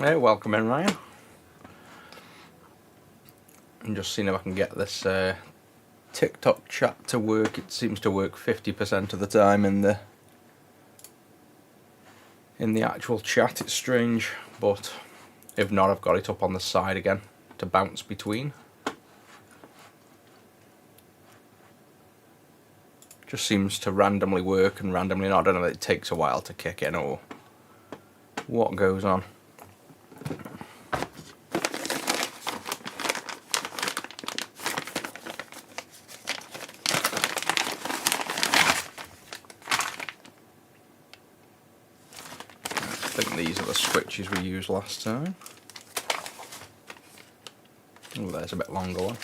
Hey, welcome in, Ryan. I'm just seeing if I can get this TikTok chat to work. It seems to work 50% of the time in the actual chat. It's strange, but if not, I've got it up on the side again to bounce between. Just seems to randomly work and randomly not. I don't know if it takes a while to kick in or what goes on. I think these are the switches we used last time. Oh, there's a bit longer one.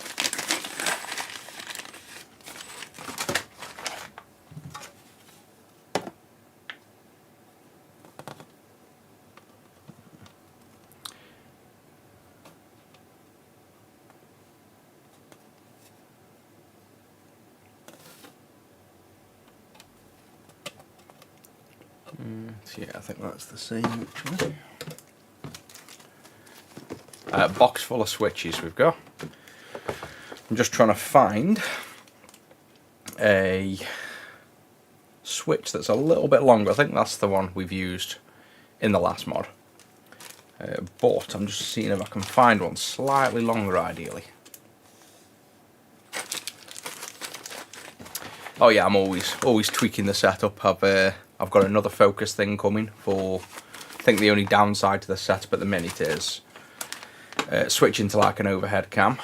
So yeah, I think that's the same actually. Box full of switches we've got. I'm just trying to find a switch that's a little bit longer. I think that's the one we've used in the last mod. But I'm just seeing if I can find one slightly longer ideally. Oh yeah, I'm always tweaking the setup. I've got another focus thing coming for. I think the only downside to the setup at the minute is switching to like an overhead cam.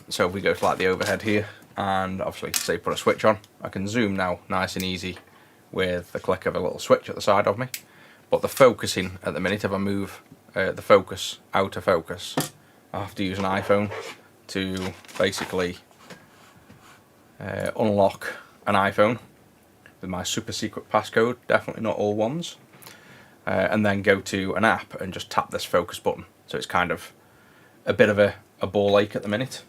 So if we go to like the overhead here, and obviously say put a switch on, I can zoom now nice and easy with the click of a little switch at the side of me. But the focusing at the minute, if I move the focus out of focus, I have to use an iPhone to basically unlock an iPhone with my super secret passcode, definitely not all ones, and then go to an app and just tap this focus button. So it's kind of a bit of a ball ache at the minute,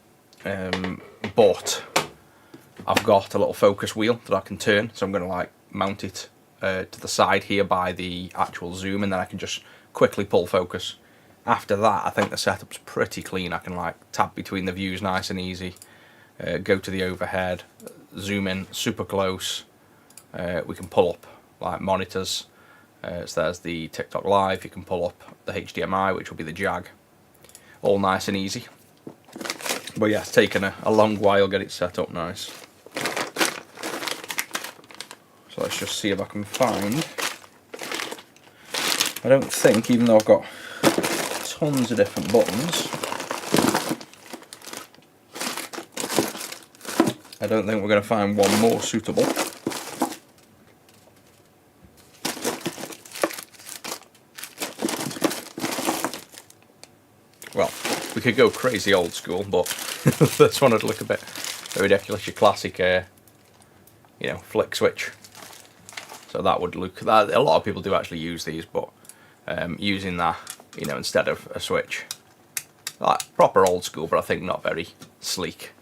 but I've got a little focus wheel that I can turn, so I'm going to like mount it to the side here by the actual zoom, and then I can just quickly pull focus. After that, I think the setup's pretty clean. I can like tab between the views nice and easy, go to the overhead, zoom in super close. We can pull up like monitors, so there's the TikTok Live. You can pull up the HDMI, which will be the Jag, all nice and easy. But yeah, it's taken a long while to get it set up nice. So let's just see if I can find. I don't think, even though I've got tons of different buttons, I don't think we're going to find one more suitable. Well, we could go crazy old school, but this one would look a bit ridiculous. Your classic, flick switch. So that would look. That a lot of people do actually use these, but using that, instead of a switch, like proper old school, but I think not very sleek.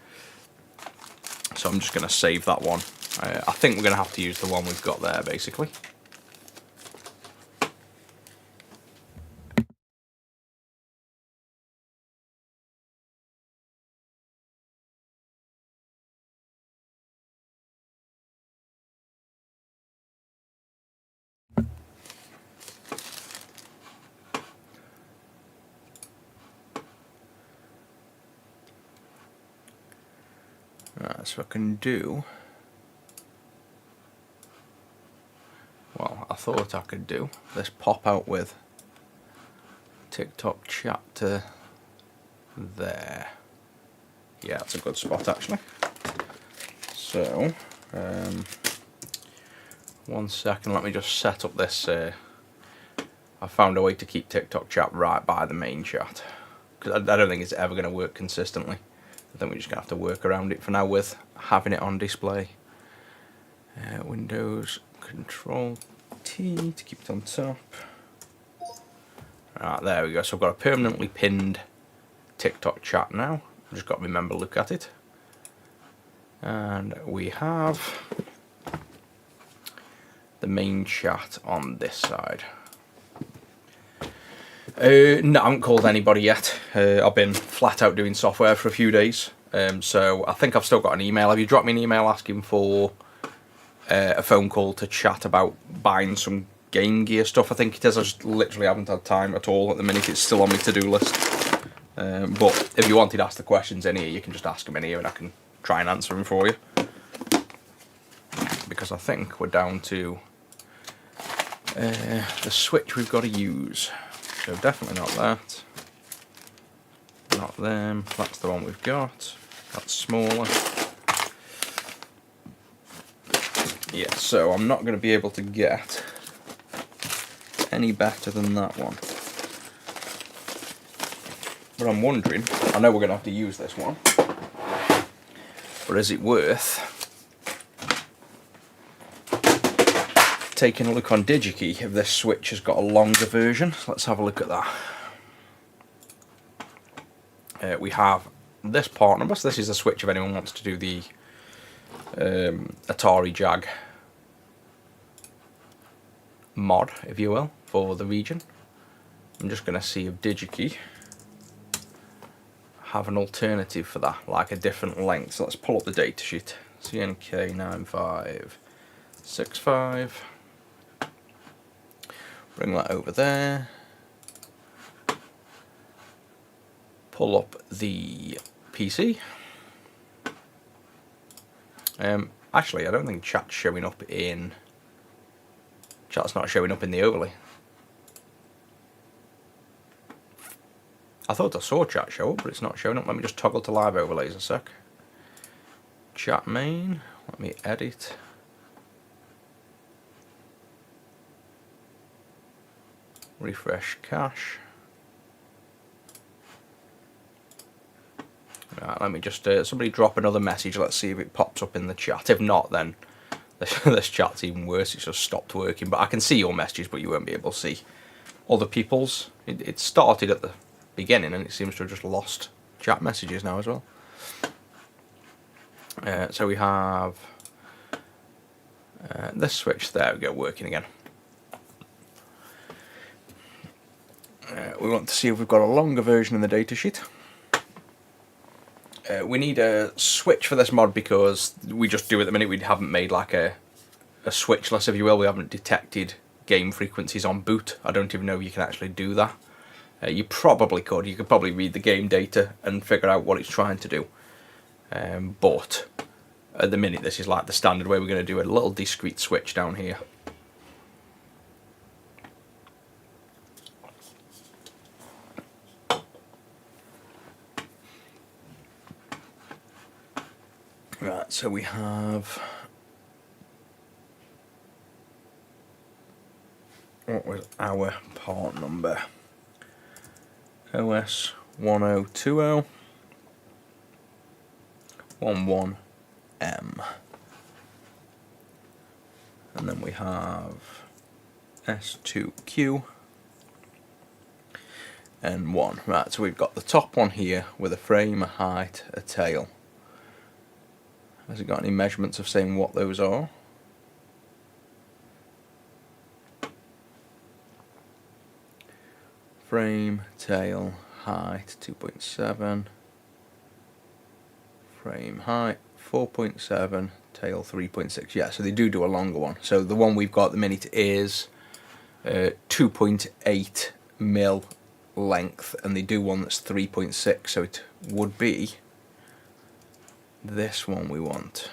So I'm just going to save that one. I think we're going to have to use the one we've got there, basically. Right, so I can do. Well, I thought I could do this pop out with TikTok chat to there. Yeah, that's a good spot actually. So, 1 second, let me just set up this. I found a way to keep TikTok chat right by the main chat, because I don't think it's ever going to work consistently. I think we're just going to have to work around it for now with having it on display. Windows Control T to keep it on top. Right, there we go. So I've got a permanently pinned TikTok chat now. I've just got to remember to look at it. And we have the main chat on this side. No, I haven't called anybody yet. I've been flat out doing software for a few days. So I think I've still got an email. Have you dropped me an email asking for a phone call to chat about buying some Game Gear stuff? I think it is. I just literally haven't had time at all at the minute. It's still on my to-do list. But if you wanted to ask the questions in here, you can just ask them in here and I can try and answer them for you. Because I think we're down to the switch we've got to use. So definitely not that. Not them. That's the one we've got. That's smaller. Yeah, so I'm not going to be able to get any better than that one. But I'm wondering, I know we're going to have to use this one, but is it worth taking a look on DigiKey if this switch has got a longer version? So let's have a look at that. We have this part number, so this is the switch if anyone wants to do the Atari Jag mod, if you will, for the region. I'm just going to see if DigiKey have an alternative for that, like a different length. So let's pull up the datasheet. CNK9565. Bring that over there. Pull up the PC. Actually, I don't think chat's showing up in... Chat's not showing up in the overlay. I thought I saw chat show up, but it's not showing up. Let me just toggle to live overlays a sec. Chat main. Let me edit. Refresh cache. Right, let me just somebody drop another message. Let's see if it pops up in the chat. If not, then this chat's even worse. It's just stopped working. But I can see your messages, but you won't be able to see other people's. It started at the beginning, and it seems to have just lost chat messages now as well. So we have this switch. There we go, working again. We want to see if we've got a longer version in the datasheet. We need a switch for this mod because we just do at the minute. We haven't made like a switch list, if you will. We haven't detected game frequencies on boot. I don't even know if you can actually do that. You probably could. You could probably read the game data and figure out what it's trying to do. But at the minute, this is like the standard way. We're going to do a little discrete switch down here. Right, so we have... What was our part number? OS 1020 11M. And then we have S2Q and 1. Right, so we've got the top one here with a frame, a height, a tail. Has it got any measurements of saying what those are? Frame, tail, height 2.7, frame height 4.7, tail 3.6. Yeah, so they do a longer one. So the one we've got at the minute is 2.8 mil length, and they do one that's 3.6, so it would be this one we want.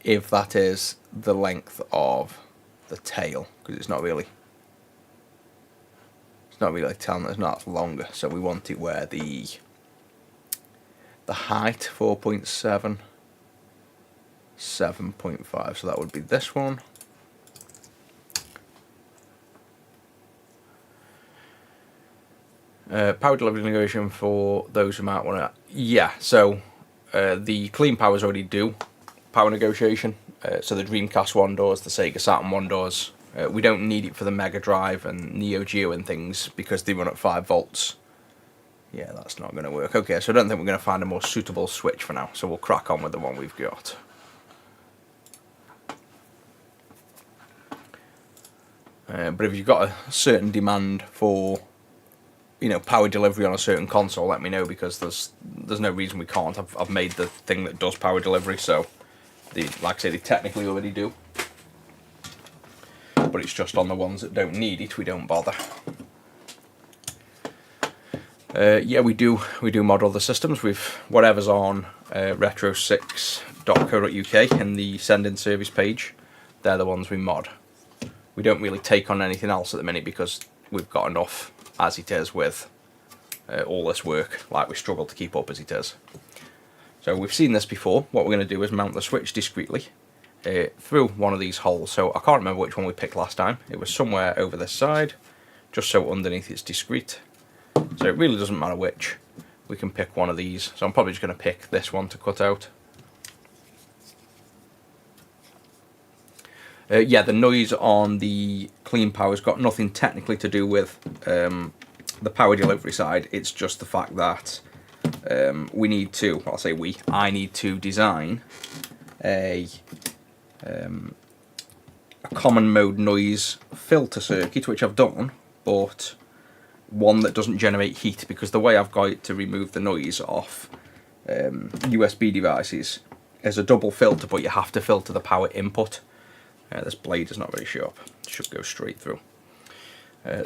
If that is the length of the tail, because it's not really telling us not longer, so we want it where the height 4.7, 7.5, so that would be this one. Power delivery negotiation for those who might want to... Yeah, so the Clean Powers already do power negotiation. So the Dreamcast one does, the Sega Saturn one does. We don't need it for the Mega Drive and Neo Geo and things because they run at 5 volts. Yeah, that's not going to work. Okay, so I don't think we're going to find a more suitable switch for now, so we'll crack on with the one we've got. But if you've got a certain demand for, you know, power delivery on a certain console, let me know, because there's no reason we can't. I've made the thing that does power delivery, so like I say, they technically already do. But it's just on the ones that don't need it, we don't bother. Yeah, we do mod other systems with whatever's on retro6.co.uk in the send in service page. They're the ones we mod. We don't really take on anything else at the minute because we've got enough as it is with all this work. Like, we struggle to keep up as it is. So we've seen this before. What we're going to do is mount the switch discreetly through one of these holes. So I can't remember which one we picked last time. It was somewhere over this side, just so underneath it's discreet. So it really doesn't matter which. We can pick one of these. So I'm probably just going to pick this one to cut out. Yeah, the noise on the clean power's got nothing technically to do with the power delivery side. It's just the fact that we need to, I'll say we, I need to design a common mode noise filter circuit, which I've done, but one that doesn't generate heat, because the way I've got it to remove the noise off USB devices is a double filter, but you have to filter the power input. This blade is not very sharp, it should go straight through.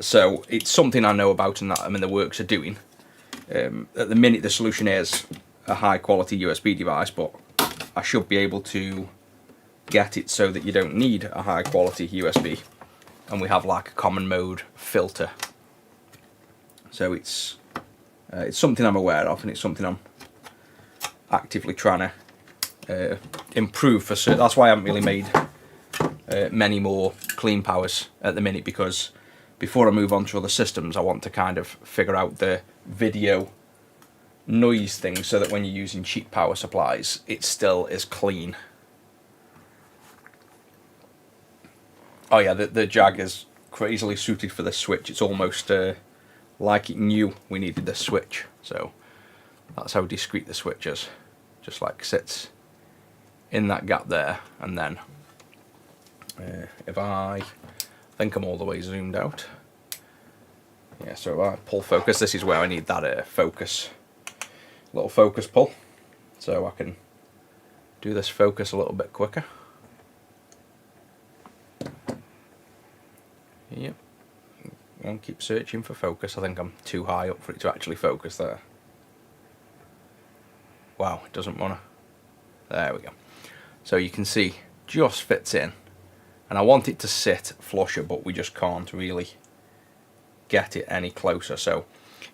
So it's something I know about and that I'm in the works of doing. At the minute the solution is a high quality USB device, but I should be able to get it so that you don't need a high quality USB, and we have like a common mode filter. So it's something I'm aware of, and it's something I'm actively trying to improve for certain. That's why I haven't really made many more clean powers at the minute, because before I move on to other systems I want to kind of figure out the video noise thing so that when you're using cheap power supplies it still is clean. Oh yeah, the Jag is crazily suited for this switch. It's almost like it knew we needed this switch, so that's how discreet the switch is. Just like sits in that gap there, and then if I think I'm all the way zoomed out, yeah, so if I pull focus, this is where I need that focus, little focus pull, so I can do this focus a little bit quicker. Yep, won't keep searching for focus. I think I'm too high up for it to actually focus there. Wow, it doesn't want to. There we go. So you can see, just fits in. And I want it to sit flusher, but we just can't really get it any closer. So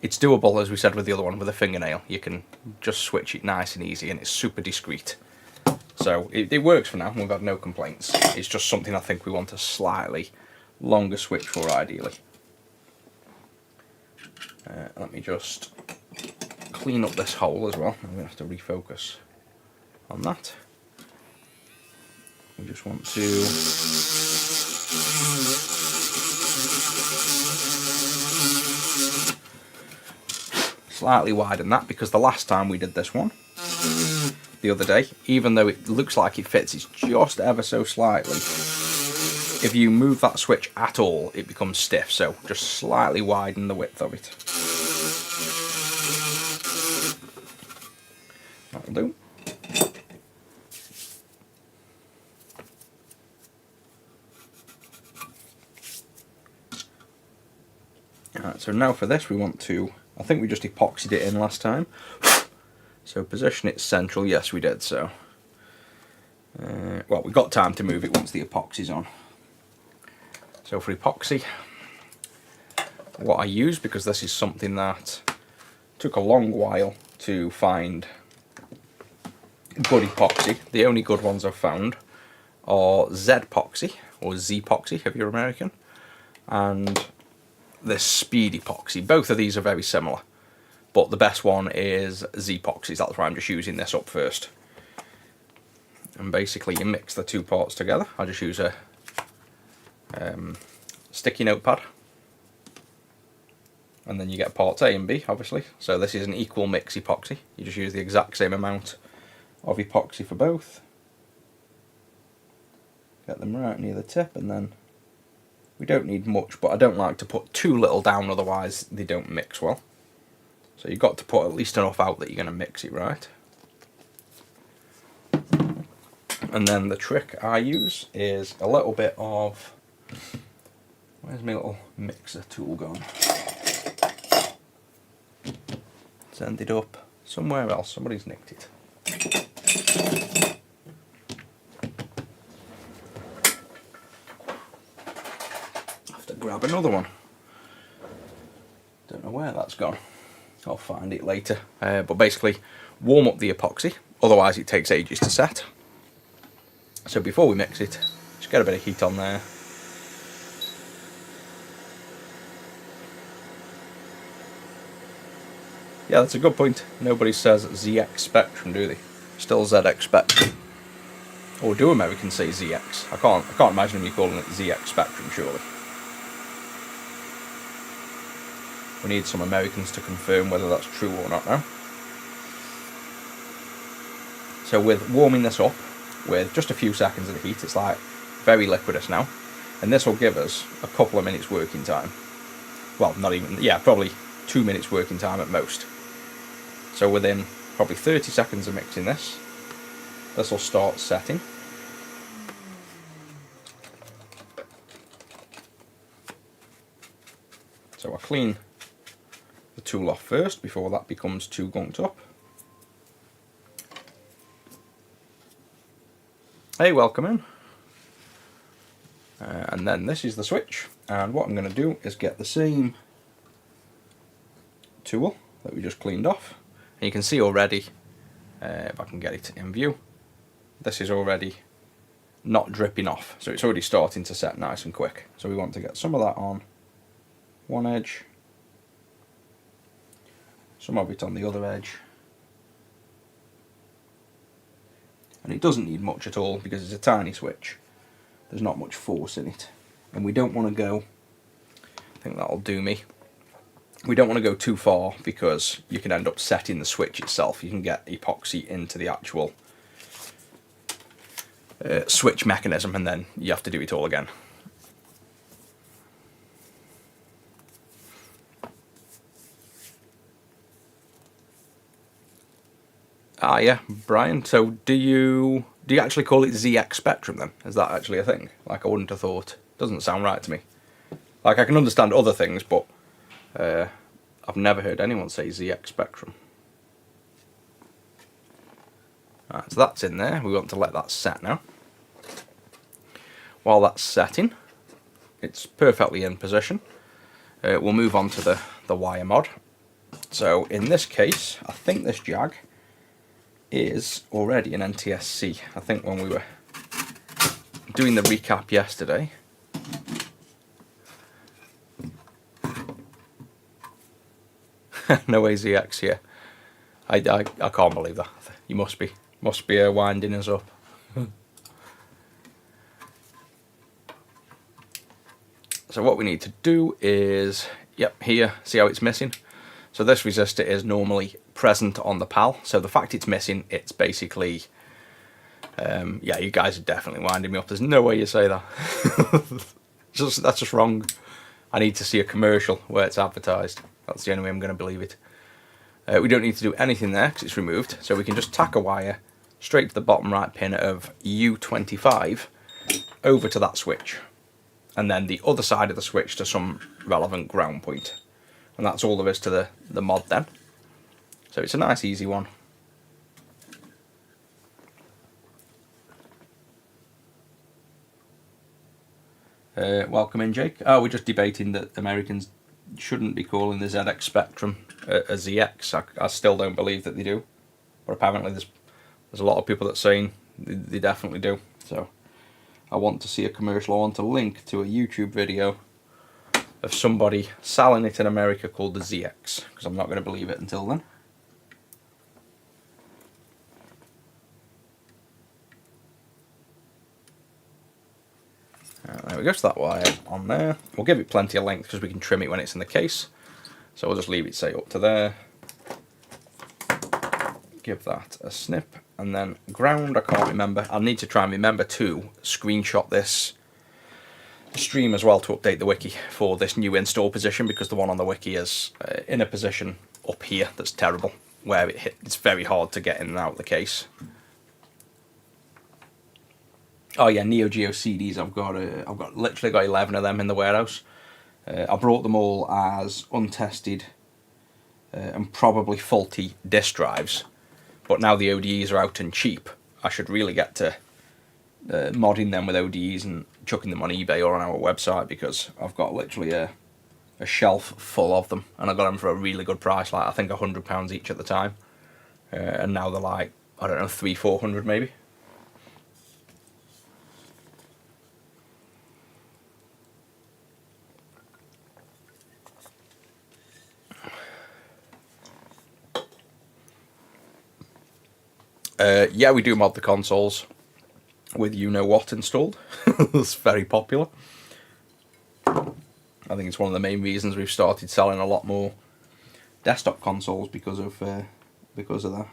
it's doable, as we said with the other one, with a fingernail. You can just switch it nice and easy, and it's super discreet. So it works for now, we've got no complaints. It's just something I think we want a slightly longer switch for, ideally. Let me just clean up this hole as well. I'm going to have to refocus on that. We just want to slightly widen that, because the last time we did this one, the other day, even though it looks like it fits, it's just ever so slightly. If you move that switch at all, it becomes stiff, so just slightly widen the width of it. That'll do. Alright, so now for this we want to, I think we just epoxied it in last time. So position it central, yes we did, so. Well, we've got time to move it once the epoxy's on. So for epoxy, what I use, because this is something that took a long while to find good epoxy, the only good ones I've found are Z-epoxy, or Z-epoxy if you're American, and this Speed epoxy. Both of these are very similar, but the best one is Z-epoxy, that's why I'm just using this up first. And basically you mix the two parts together. I just use a sticky notepad, and then you get parts A and B, obviously. So this is an equal mix epoxy. You just use the exact same amount of epoxy for both. Get them right near the tip, and then We don't need much, but I don't like to put too little down, otherwise they don't mix well. So you've got to put at least enough out that you're going to mix it right. And then the trick I use is a little bit of... Where's my little mixer tool gone? It's ended up somewhere else. Somebody's nicked it. I have to grab another one. Don't know where that's gone. I'll find it later. But basically, warm up the epoxy, otherwise it takes ages to set. So before we mix it, just get a bit of heat on there. Yeah, that's a good point. Nobody says ZX Spectrum, do they? Still ZX Spectrum. Or do Americans say ZX? I can't imagine you calling it ZX Spectrum, surely. We need some Americans to confirm whether that's true or not now. So with warming this up with just a few seconds of the heat, it's like very liquidous now, and this will give us a couple of minutes working time. Well, not even, yeah, probably 2 minutes working time at most. So within probably 30 seconds of mixing this will start setting. So I clean the tool off first before that becomes too gunked up. Hey, welcome in. And then this is the switch, and what I'm going to do is get the same tool that we just cleaned off, and you can see already, if I can get it in view, this is already not dripping off, so it's already starting to set nice and quick. So we want to get some of that on one edge, some of it on the other edge, and it doesn't need much at all because it's a tiny switch. There's not much force in it, and we don't want to go, I think that'll do me, we don't want to go too far because you can end up setting the switch itself. You can get epoxy into the actual switch mechanism, and then you have to do it all again. Ah yeah, Brian, so do you actually call it ZX Spectrum then? Is that actually a thing? Like, I wouldn't have thought. Doesn't sound right to me. Like, I can understand other things, but I've never heard anyone say ZX Spectrum. Right, so that's in there. We want to let that set now. While that's setting, it's perfectly in position. We'll move on to the wire mod. So in this case, I think this Jag is already an NTSC. I think when we were doing the recap yesterday, no AZX here. I can't believe that. You must be winding us up. So what we need to do is, yep, here, see how it's missing? So this resistor is normally present on the PAL, so the fact it's missing, it's basically, yeah, you guys are definitely winding me up. There's no way you say that. That's just wrong. I need to see a commercial where it's advertised. That's the only way I'm going to believe it. We don't need to do anything there because it's removed, so we can just tack a wire straight to the bottom right pin of U25 over to that switch, and then the other side of the switch to some relevant ground point. And that's all there is to the mod then. So it's a nice easy one. Welcome in, Jake. Oh, we're just debating that Americans shouldn't be calling the ZX Spectrum a ZX. I still don't believe that they do, but apparently there's a lot of people that are saying they definitely do. So I want to see a commercial. I want to link to a YouTube video of somebody selling it in America called the ZX, because I'm not going to believe it until then. There we go, so that wire on there. We'll give it plenty of length because we can trim it when it's in the case. So we'll just leave it, say, up to there. Give that a snip, and then ground, I can't remember. I'll need to try and remember to screenshot this stream as well to update the wiki for this new install position, because the one on the wiki is in a position up here that's terrible, where it's very hard to get in and out of the case. Oh yeah, Neo Geo CDs. I've got literally got 11 of them in the warehouse. I brought them all as untested and probably faulty disk drives, but now the ODEs are out and cheap. I should really get to modding them with ODEs and chucking them on eBay or on our website, because I've got literally a shelf full of them, and I got them for a really good price, like I think £100 each at the time, and now they're like, I don't know, 300-400 maybe. Yeah, we do mod the consoles with you-know-what installed. It's very popular. I think it's one of the main reasons we've started selling a lot more desktop consoles, because of that.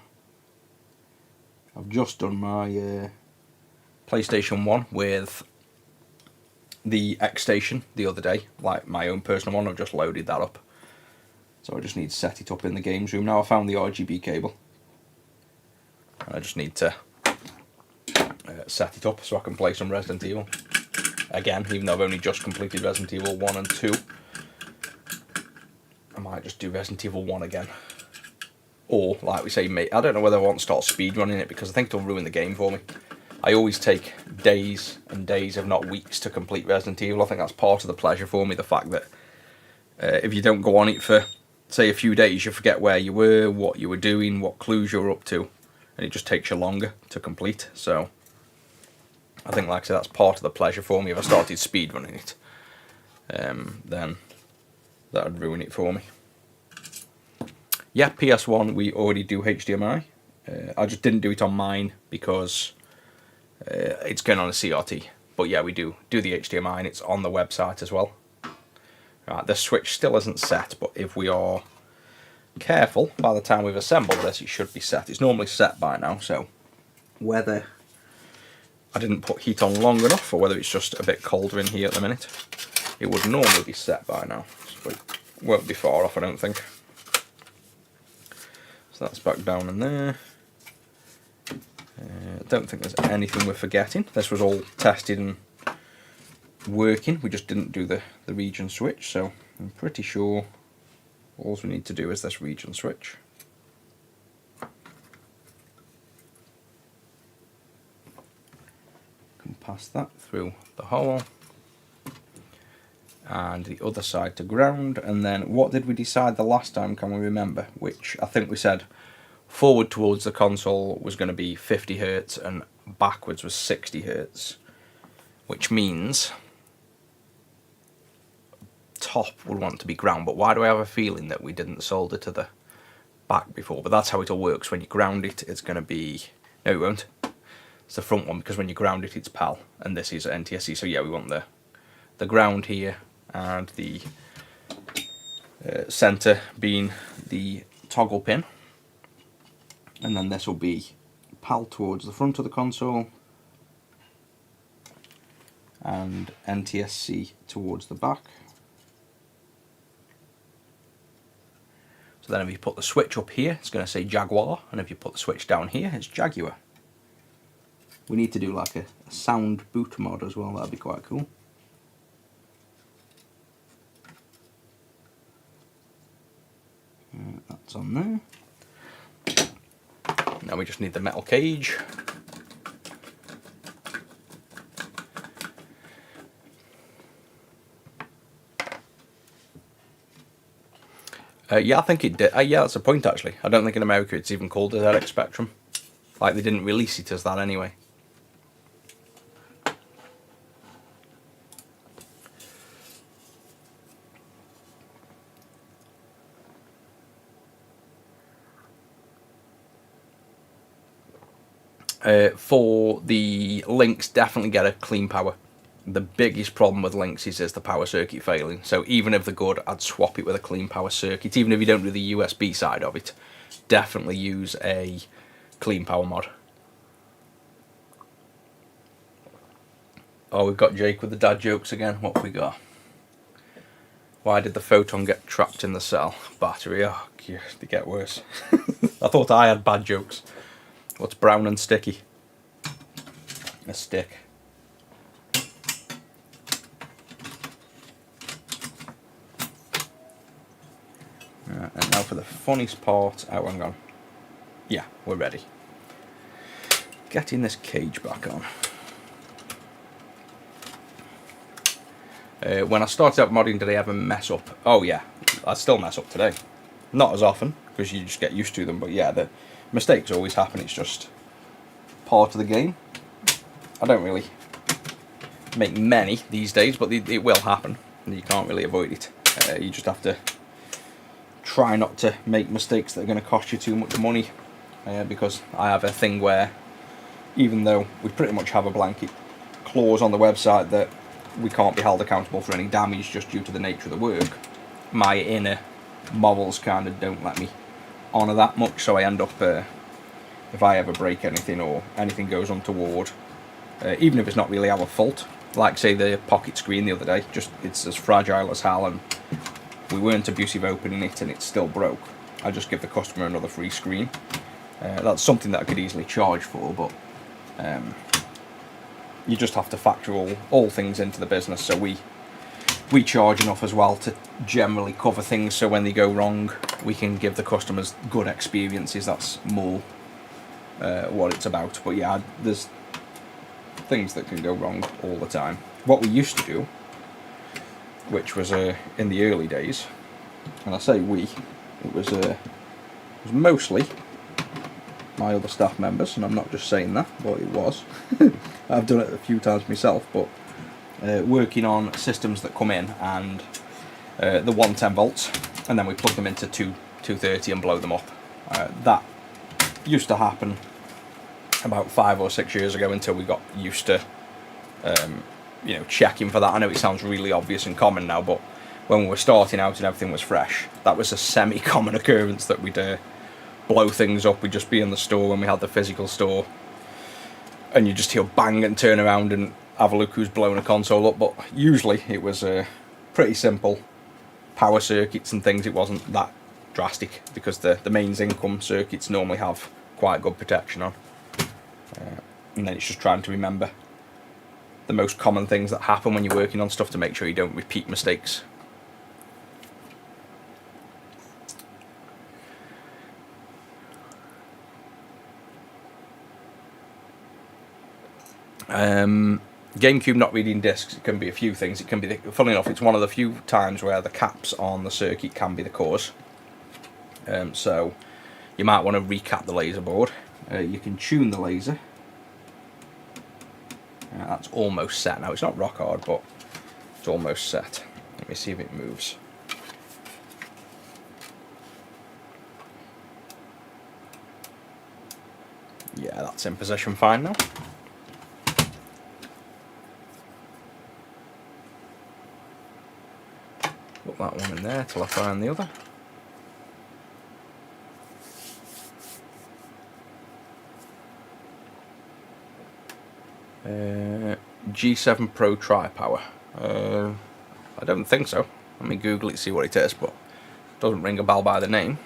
I've just done my PlayStation 1 with the X Station the other day, like my own personal one. I've just loaded that up. So I just need to set it up in the games room. Now I found the RGB cable. I just need to set it up so I can play some Resident Evil again, even though I've only just completed Resident Evil 1 and 2. I might just do Resident Evil 1 again. Or, like we say, mate, I don't know whether I want to start speedrunning it, because I think it'll ruin the game for me. I always take days and days, if not weeks, to complete Resident Evil. I think that's part of the pleasure for me, the fact that if you don't go on it for, say, a few days, you forget where you were, what you were doing, what clues you were up to, and it just takes you longer to complete. So I think, like I said, that's part of the pleasure for me. If I started speedrunning it, then that would ruin it for me. Yeah, PS1, we already do HDMI. I just didn't do it on mine because it's going on a CRT. But yeah, we do the HDMI, and it's on the website as well. Right, the switch still isn't set, but if we are careful, by the time we've assembled this, it should be set. It's normally set by now, so whether I didn't put heat on long enough, or whether it's just a bit colder in here at the minute, it would normally be set by now. So it won't be far off, I don't think. So that's back down in there. I don't think there's anything we're forgetting. This was all tested and working. We just didn't do the region switch, so I'm pretty sure all we need to do is this region switch. Can pass that through the hole, and the other side to ground. And then what did we decide the last time, can we remember? Which I think we said forward towards the console was going to be 50 Hz and backwards was 60 Hz, which means top would want to be ground. But why do I have a feeling that we didn't solder to the back before? But that's how it all works. When you ground it, it's going to be, no it won't, it's the front one, because when you ground it, it's PAL, and this is NTSC. So yeah, we want the ground here, and the center being the toggle pin, and then this will be PAL towards the front of the console and NTSC towards the back. So then if you put the switch up here, it's going to say Jaguar, and if you put the switch down here, it's Jaguar. We need to do like a sound boot mod as well, that'd be quite cool. That's on there. Now we just need the metal cage. Yeah, I think it did. Yeah, that's a point actually. I don't think in America it's even called a ZX Spectrum. Like, they didn't release it as that anyway. For the links, definitely get a clean power. The biggest problem with links is the power circuit failing. So even if they're good, I'd swap it with a clean power circuit. Even if you don't do the USB side of it, definitely use a clean power mod. Oh, we've got Jake with the dad jokes again. What have we got? Why did the photon get trapped in the cell? Battery. Oh, God, they get worse. I thought I had bad jokes. What's brown and sticky? A stick. Right, and now for the funniest part. Oh, hang on. Yeah, we're ready. Getting this cage back on. When I started out modding, did I ever mess up? Oh yeah, I still mess up today. Not as often, because you just get used to them, but yeah, the mistakes always happen. It's just part of the game. I don't really make many these days, but it will happen, and you can't really avoid it. You just have to try not to make mistakes that are going to cost you too much money, because I have a thing where, even though we pretty much have a blanket clause on the website that we can't be held accountable for any damage just due to the nature of the work, my inner morals kind of don't let me honour that much, so I end up, if I ever break anything or anything goes untoward, even if it's not really our fault, like say the pocket screen the other day, just it's as fragile as hell and we weren't abusive opening it and it still broke, I just give the customer another free screen. That's something that I could easily charge for, but you just have to factor all things into the business, so we charge enough as well to generally cover things, so when they go wrong we can give the customers good experiences. That's more what it's about. But yeah, there's things that can go wrong all the time. What we used to do, which was in the early days, and I say we, it was mostly my other staff members, and I'm not just saying that, but it was. I've done it a few times myself, but working on systems that come in and the 110 volts, and then we plug them into 230 and blow them up. That used to happen about 5 or 6 years ago until we got used to checking for that. I know it sounds really obvious and common now, but when we were starting out and everything was fresh, that was a semi-common occurrence that we'd blow things up. We'd just be in the store when we had the physical store, and you just hear bang and turn around and have a look who's blown a console up. But usually it was pretty simple power circuits and things. It wasn't that drastic because the mains income circuits normally have quite good protection on, and then it's just trying to remember the most common things that happen when you're working on stuff to make sure you don't repeat mistakes. GameCube not reading discs, it can be a few things. It can be, funnily enough, it's one of the few times where the caps on the circuit can be the cause. So you might want to recap the laser board. You can tune the laser. That's almost set now. It's not rock hard, but it's almost set. Let me see if it moves. Yeah, that's in position fine now. Put that one in there till I find the other. G7 Pro Tri-Power. I don't think so. Let me Google it, see what it is, but it doesn't ring a bell by the name.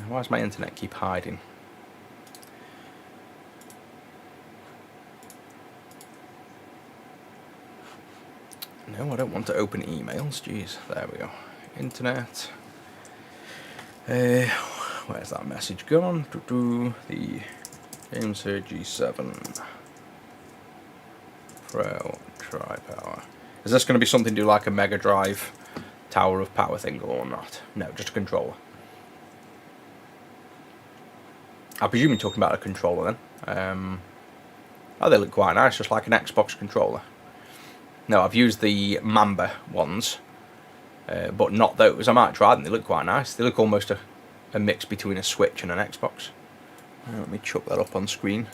Why does my internet keep hiding? No, I don't want to open emails. Jeez, there we go. Internet. Where's that message gone? The Gameser G7 Pro Tri-Power. Is this going to be something to do like a Mega Drive Tower of Power thing or not? No, just a controller. I presume you're talking about a controller then. Oh, they look quite nice, just like an Xbox controller. No, I've used the Mamba ones, but not those. I might try them, they look quite nice. They look almost a mix between a Switch and an Xbox. Let me chuck that up on screen.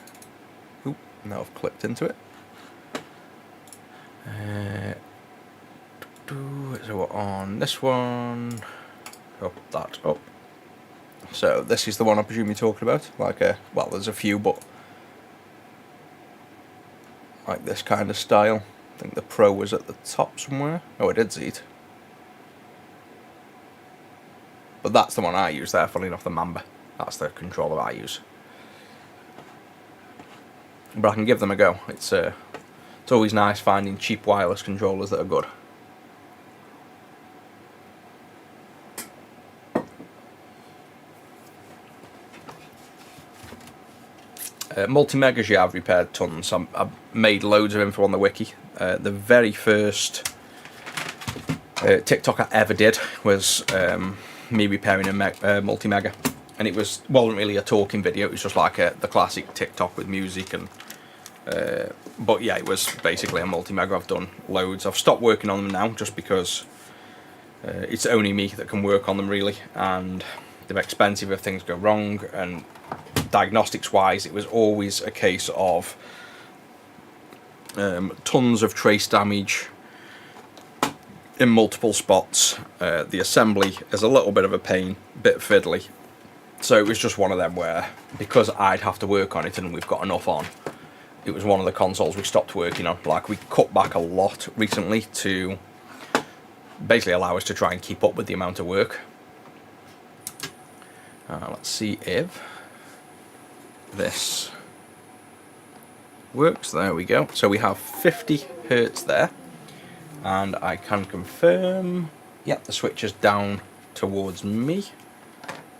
Oop, now I've clicked into it. So we're on this one. Up that up. So this is the one I presume you're talking about. Like well, there's a few, but like this kind of style. I think the Pro was at the top somewhere. Oh, I did see it. But that's the one I use there, funny enough, the Mamba. That's the controller I use. But I can give them a go. It's always nice finding cheap wireless controllers that are good. Multi-megas, yeah, I've repaired tons. I've made loads of info on the wiki. The very first TikTok I ever did was me repairing a multi-mega, and it wasn't really a talking video. It was just like the classic TikTok with music and. But yeah, it was basically a multi-mega. I've done loads. I've stopped working on them now just because it's only me that can work on them really, and they're expensive if things go wrong. And diagnostics wise, it was always a case of tons of trace damage in multiple spots. The assembly is a little bit of a pain, bit fiddly. So it was just one of them where, because I'd have to work on it and we've got enough on, it was one of the consoles we stopped working on. Like, we cut back a lot recently to basically allow us to try and keep up with the amount of work. Let's see if this works. There we go. So we have 50 Hertz there, and I can confirm, yep, the switch is down towards me.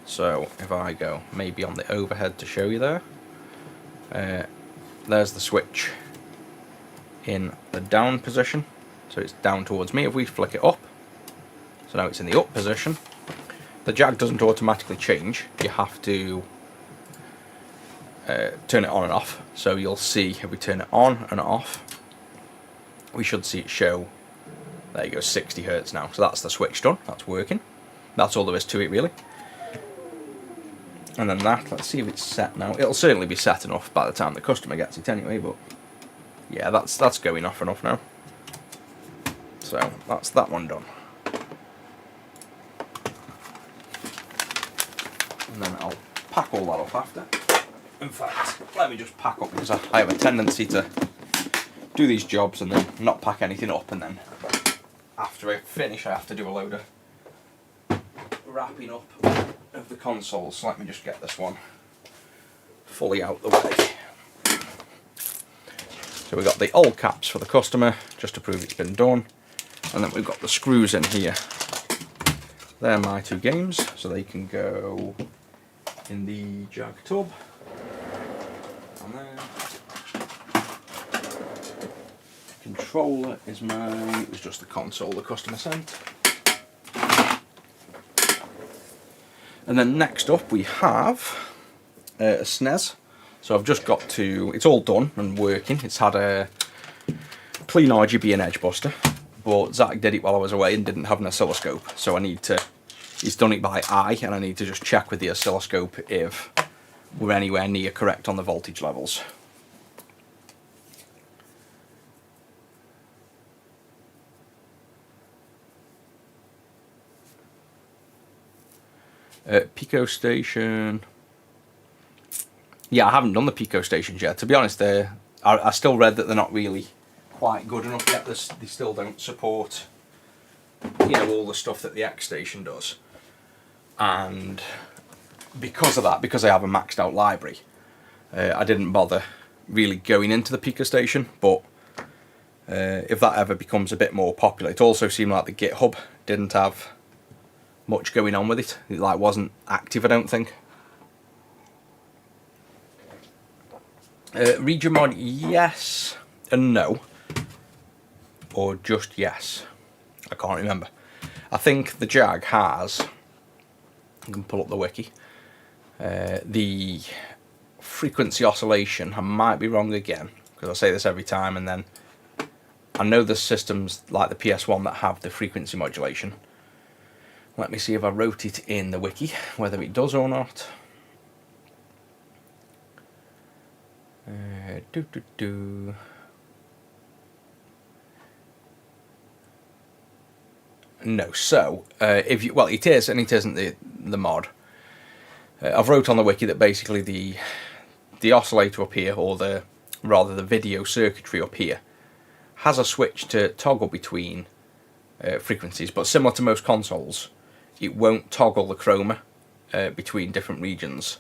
So if I go maybe on the overhead to show you there, there's the switch in the down position, so it's down towards me. If we flick it up, so now it's in the up position. The Jag doesn't automatically change, you have to turn it on and off. So you'll see if we turn it on and off, we should see it show, there you go, 60 Hertz now. So that's the switch done, that's working. That's all there is to it really. And then that, let's see if it's set now. It'll certainly be set enough by the time the customer gets it anyway, but yeah, that's going off enough now. So that's that one done. And then I'll pack all that up after. In fact, let me just pack up, because I have a tendency to do these jobs and then not pack anything up, and then after I finish I have to do a load of wrapping up of the consoles. So let me just get this one fully out the way. So we've got the old caps for the customer, just to prove it's been done, and then we've got the screws in here. They're my two games, so they can go in the Jag tub. And then controller is mine. It was just the console the customer sent. And then next up we have a SNES. So I've just got to, it's all done and working. It's had a clean RGB and edge buster, but Zach did it while I was away and didn't have an oscilloscope. So I need to, he's done it by eye, and I need to just check with the oscilloscope if we're anywhere near correct on the voltage levels. Pico station. Yeah, I haven't done the Pico stations yet. To be honest, I still read that they're not really quite good enough yet. They still don't support, you know, all the stuff that the X station does. And because of that, because I have a maxed out library, I didn't bother really going into the Pico station. But if that ever becomes a bit more popular, it also seemed like the GitHub didn't have much going on with it. It like wasn't active, I don't think. Region mod, yes and no, or just yes. I can't remember. I think the Jag has, I can pull up the wiki, the frequency oscillation. I might be wrong again, because I say this every time, and then I know there's systems like the PS1 that have the frequency modulation. Let me see if I wrote it in the wiki, whether it does or not. No, so if you, well, it is, and it isn't the mod. I've wrote on the wiki that basically the oscillator up here, or the rather the video circuitry up here, has a switch to toggle between frequencies, but similar to most consoles, it won't toggle the chroma between different regions.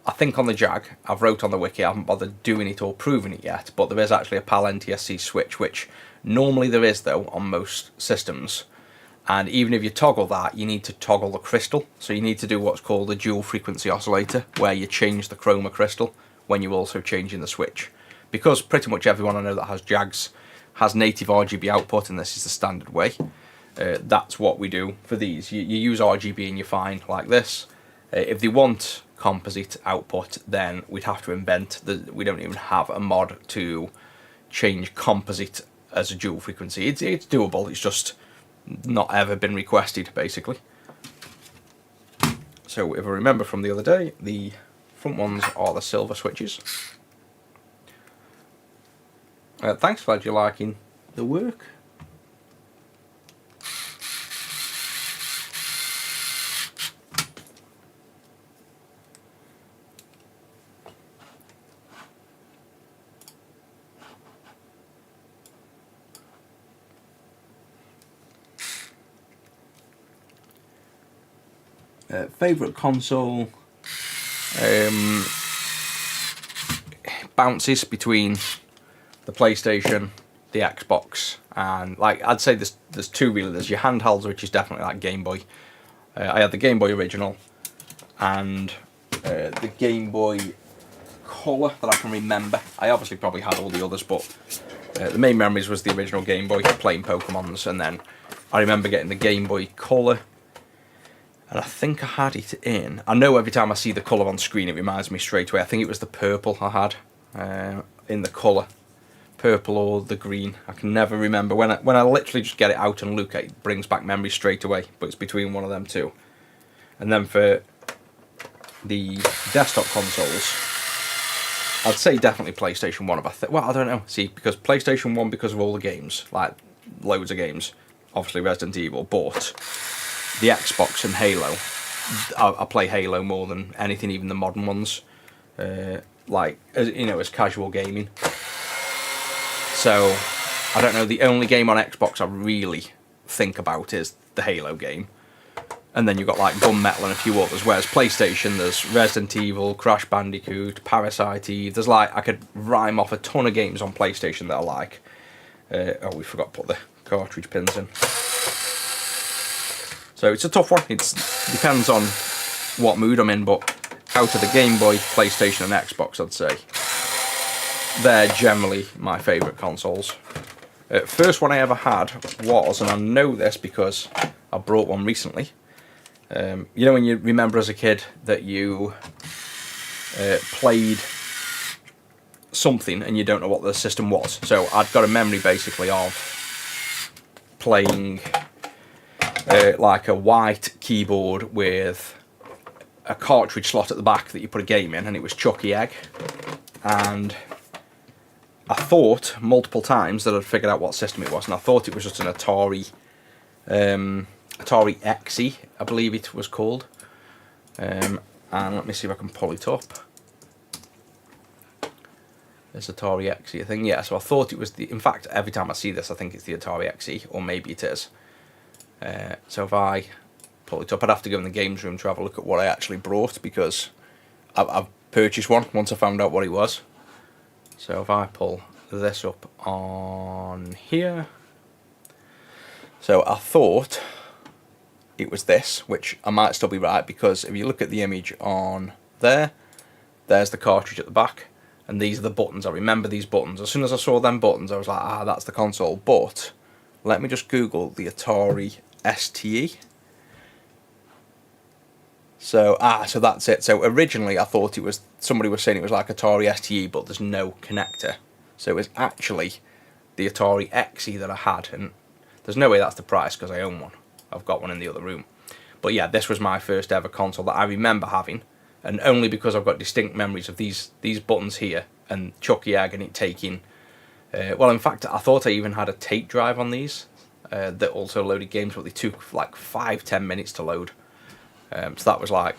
I think on the Jag, I've wrote on the wiki, I haven't bothered doing it or proving it yet, but there is actually a PAL NTSC switch, which normally there is though on most systems. And even if you toggle that, you need to toggle the crystal. So you need to do what's called a dual frequency oscillator, where you change the chroma crystal when you're also changing the switch. Because pretty much everyone I know that has Jags has native RGB output, and this is the standard way. That's what we do for these. You use RGB and you're fine like this. If they want composite output, then we'd have to invent we don't even have a mod to change composite as a dual frequency. It's doable, it's just not ever been requested, basically. So if I remember from the other day, the front ones are the silver switches. Thanks, glad you're liking the work. Favourite console, bounces between the PlayStation, the Xbox, and like I'd say there's two really. There's your handhelds, which is definitely like Game Boy. I had the Game Boy original and the Game Boy Color that I can remember. I obviously probably had all the others, but the main memories was the original Game Boy, playing Pokemons, and then I remember getting the Game Boy Color. And I think I had it in... I know every time I see the colour on screen it reminds me straight away. I think it was the purple I had in the colour. Purple or the green. I can never remember. When I literally just get it out and look at it, it brings back memories straight away. But it's between one of them two. And then for the desktop consoles, I'd say definitely PlayStation 1. Well, I don't know. See, because PlayStation 1 because of all the games. Like, loads of games. Obviously Resident Evil. But the Xbox and Halo, I play Halo more than anything, even the modern ones, like, you know, as casual gaming. So, I don't know, the only game on Xbox I really think about is the Halo game. And then you've got like Gunmetal and a few others, whereas PlayStation, there's Resident Evil, Crash Bandicoot, Parasite Eve, there's like, I could rhyme off a ton of games on PlayStation that I like. Oh, we forgot to put the cartridge pins in. So it's a tough one. It depends on what mood I'm in, but out of the Game Boy, PlayStation and Xbox, I'd say they're generally my favourite consoles. First one I ever had was, and I know this because I brought one recently, you know when you remember as a kid that you played something and you don't know what the system was. So I'd got a memory basically of playing like a white keyboard with a cartridge slot at the back that you put a game in, and it was Chucky Egg. And I thought multiple times that I'd figured out what system it was, and I thought it was just an Atari, Atari XE, I believe it was called. And let me see if I can pull it up. This Atari XE thing, yeah. So I thought it was the. In fact, every time I see this, I think it's the Atari XE, or maybe it is. So if I pull it up, I'd have to go in the games room to have a look at what I actually brought, because I've purchased one once I found out what it was. So if I pull this up on here, so I thought it was this, which I might still be right, because if you look at the image on there, there's the cartridge at the back, and these are the buttons. I remember these buttons. As soon as I saw them buttons, I was like, ah, that's the console. But let me just Google the Atari STE. So that's it. So originally I thought it was, somebody was saying it was like Atari STE, but there's no connector. So it was actually the Atari XE that I had, and there's no way that's the price because I own one. I've got one in the other room. But yeah, this was my first ever console that I remember having, and only because I've got distinct memories of these buttons here and Chucky Egg and it taking. Well, in fact, I thought I even had a tape drive on these that also loaded games, but they took like 5-10 minutes to load. So that was like,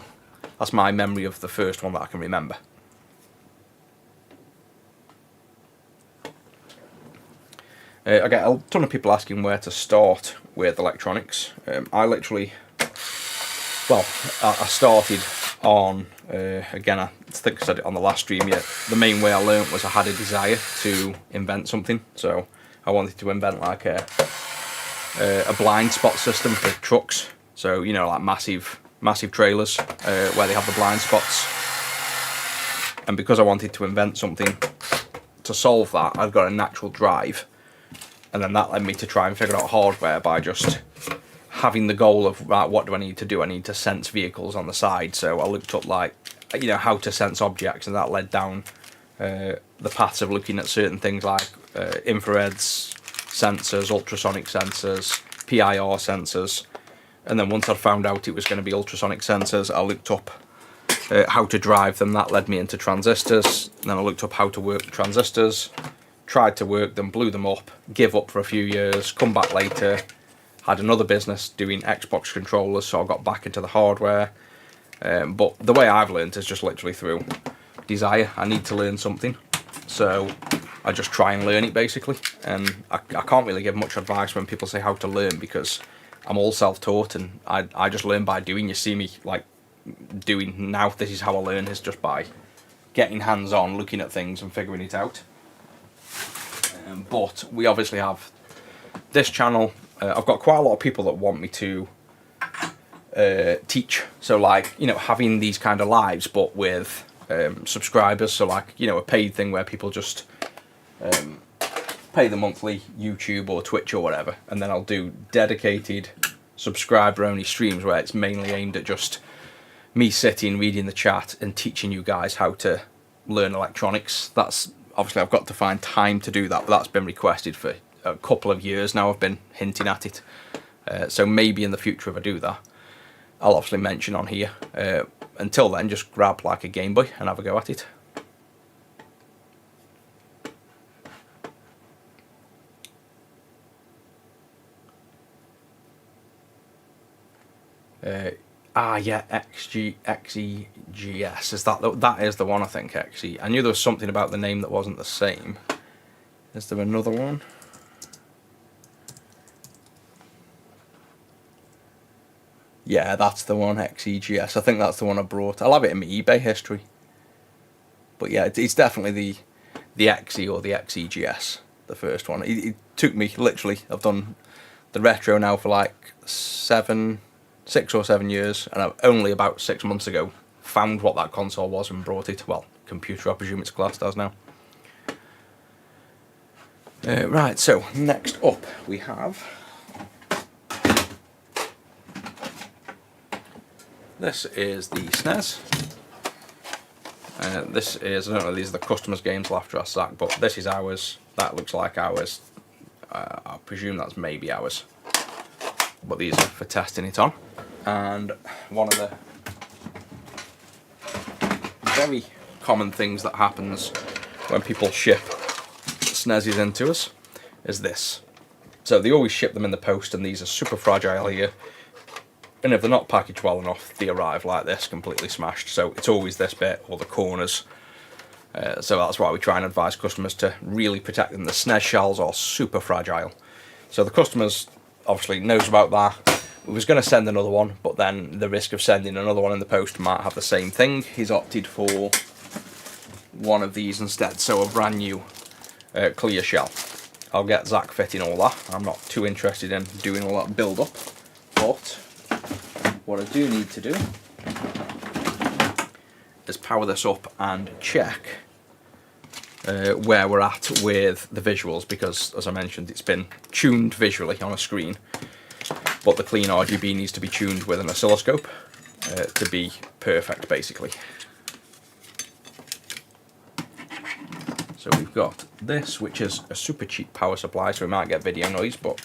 that's my memory of the first one that I can remember. I get a ton of people asking where to start with electronics. I literally, well, I started on, again, I think I said it on the last stream, yet the main way I learnt was I had a desire to invent something. So I wanted to invent like a blind spot system for trucks. So, you know, like massive trailers where they have the blind spots. And because I wanted to invent something to solve that, I've got a natural drive. And then that led me to try and figure out hardware by just having the goal of, right, what do I need to do? I need to sense vehicles on the side. So I looked up, like, you know, how to sense objects, and that led down the paths of looking at certain things like infrareds, sensors, ultrasonic sensors, PIR sensors. And then once I'd found out it was going to be ultrasonic sensors, I looked up how to drive them. That led me into transistors. And then I looked up how to work the transistors, tried to work them, blew them up, give up for a few years, come back later, had another business doing Xbox controllers, so I got back into the hardware. But the way I've learned is just literally through desire. I need to learn something, so I just try and learn it basically. And I can't really give much advice when people say how to learn, because I'm all self-taught and I just learn by doing. You see me like doing now, this is how I learn, is just by getting hands-on, looking at things and figuring it out. But we obviously have this channel. I've got quite a lot of people that want me to teach. So like, you know, having these kind of lives, but with subscribers. So like, you know, a paid thing where people just pay the monthly YouTube or Twitch or whatever. And then I'll do dedicated subscriber-only streams where it's mainly aimed at just me sitting, reading the chat and teaching you guys how to learn electronics. That's obviously, I've got to find time to do that, but that's been requested for a couple of years now. I've been hinting at it. So maybe in the future, if I do that, I'll obviously mention on here. Until then, just grab like a Game Boy and have a go at it. Yeah, XEGS, is that is the one, I think. XE. I knew there was something about the name that wasn't the same. Is there another one? Yeah, that's the one, XEGS. I think that's the one I brought. I'll have it in my eBay history. But yeah, it's definitely the XE or the XEGS, the first one. It took me, literally, I've done the retro now for like 6 or 7 years, and I've only about 6 months ago found what that console was and brought it. Well, computer, I presume it's classed as now. Right, so next up we have this is the SNES. This is, I don't know, these are the customers' games after I sack, but this is ours. That looks like ours. I presume that's maybe ours. But these are for testing it on. And one of the very common things that happens when people ship SNESes into us is this. So they always ship them in the post, and these are super fragile here. And if they're not packaged well enough, they arrive like this, completely smashed. So it's always this bit or the corners. So that's why we try and advise customers to really protect them. The SNES shells are super fragile. So the customers obviously knows about that. We was going to send another one, but then the risk of sending another one in the post might have the same thing. He's opted for one of these instead, so a brand new clear shell. I'll get Zach fitting all that. I'm not too interested in doing all that build up, but what I do need to do is power this up and check where we're at with the visuals, because as I mentioned, it's been tuned visually on a screen, but the clean RGB needs to be tuned with an oscilloscope to be perfect, basically. So we've got this, which is a super cheap power supply, so we might get video noise, but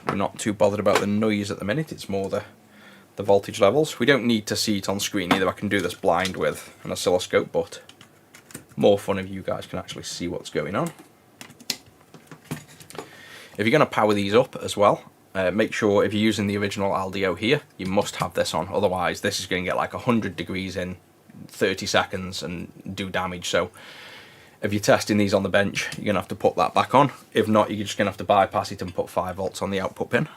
we're not too bothered about the noise at the minute. It's more the voltage levels. We don't need to see it on screen either. I can do this blind with an oscilloscope, but more fun if you guys can actually see what's going on. If you're going to power these up as well, make sure if you're using the original Aldio here, you must have this on. Otherwise, this is going to get like 100 degrees in 30 seconds and do damage. So if you're testing these on the bench, you're going to have to put that back on. If not, you're just going to have to bypass it and put 5 volts on the output pin.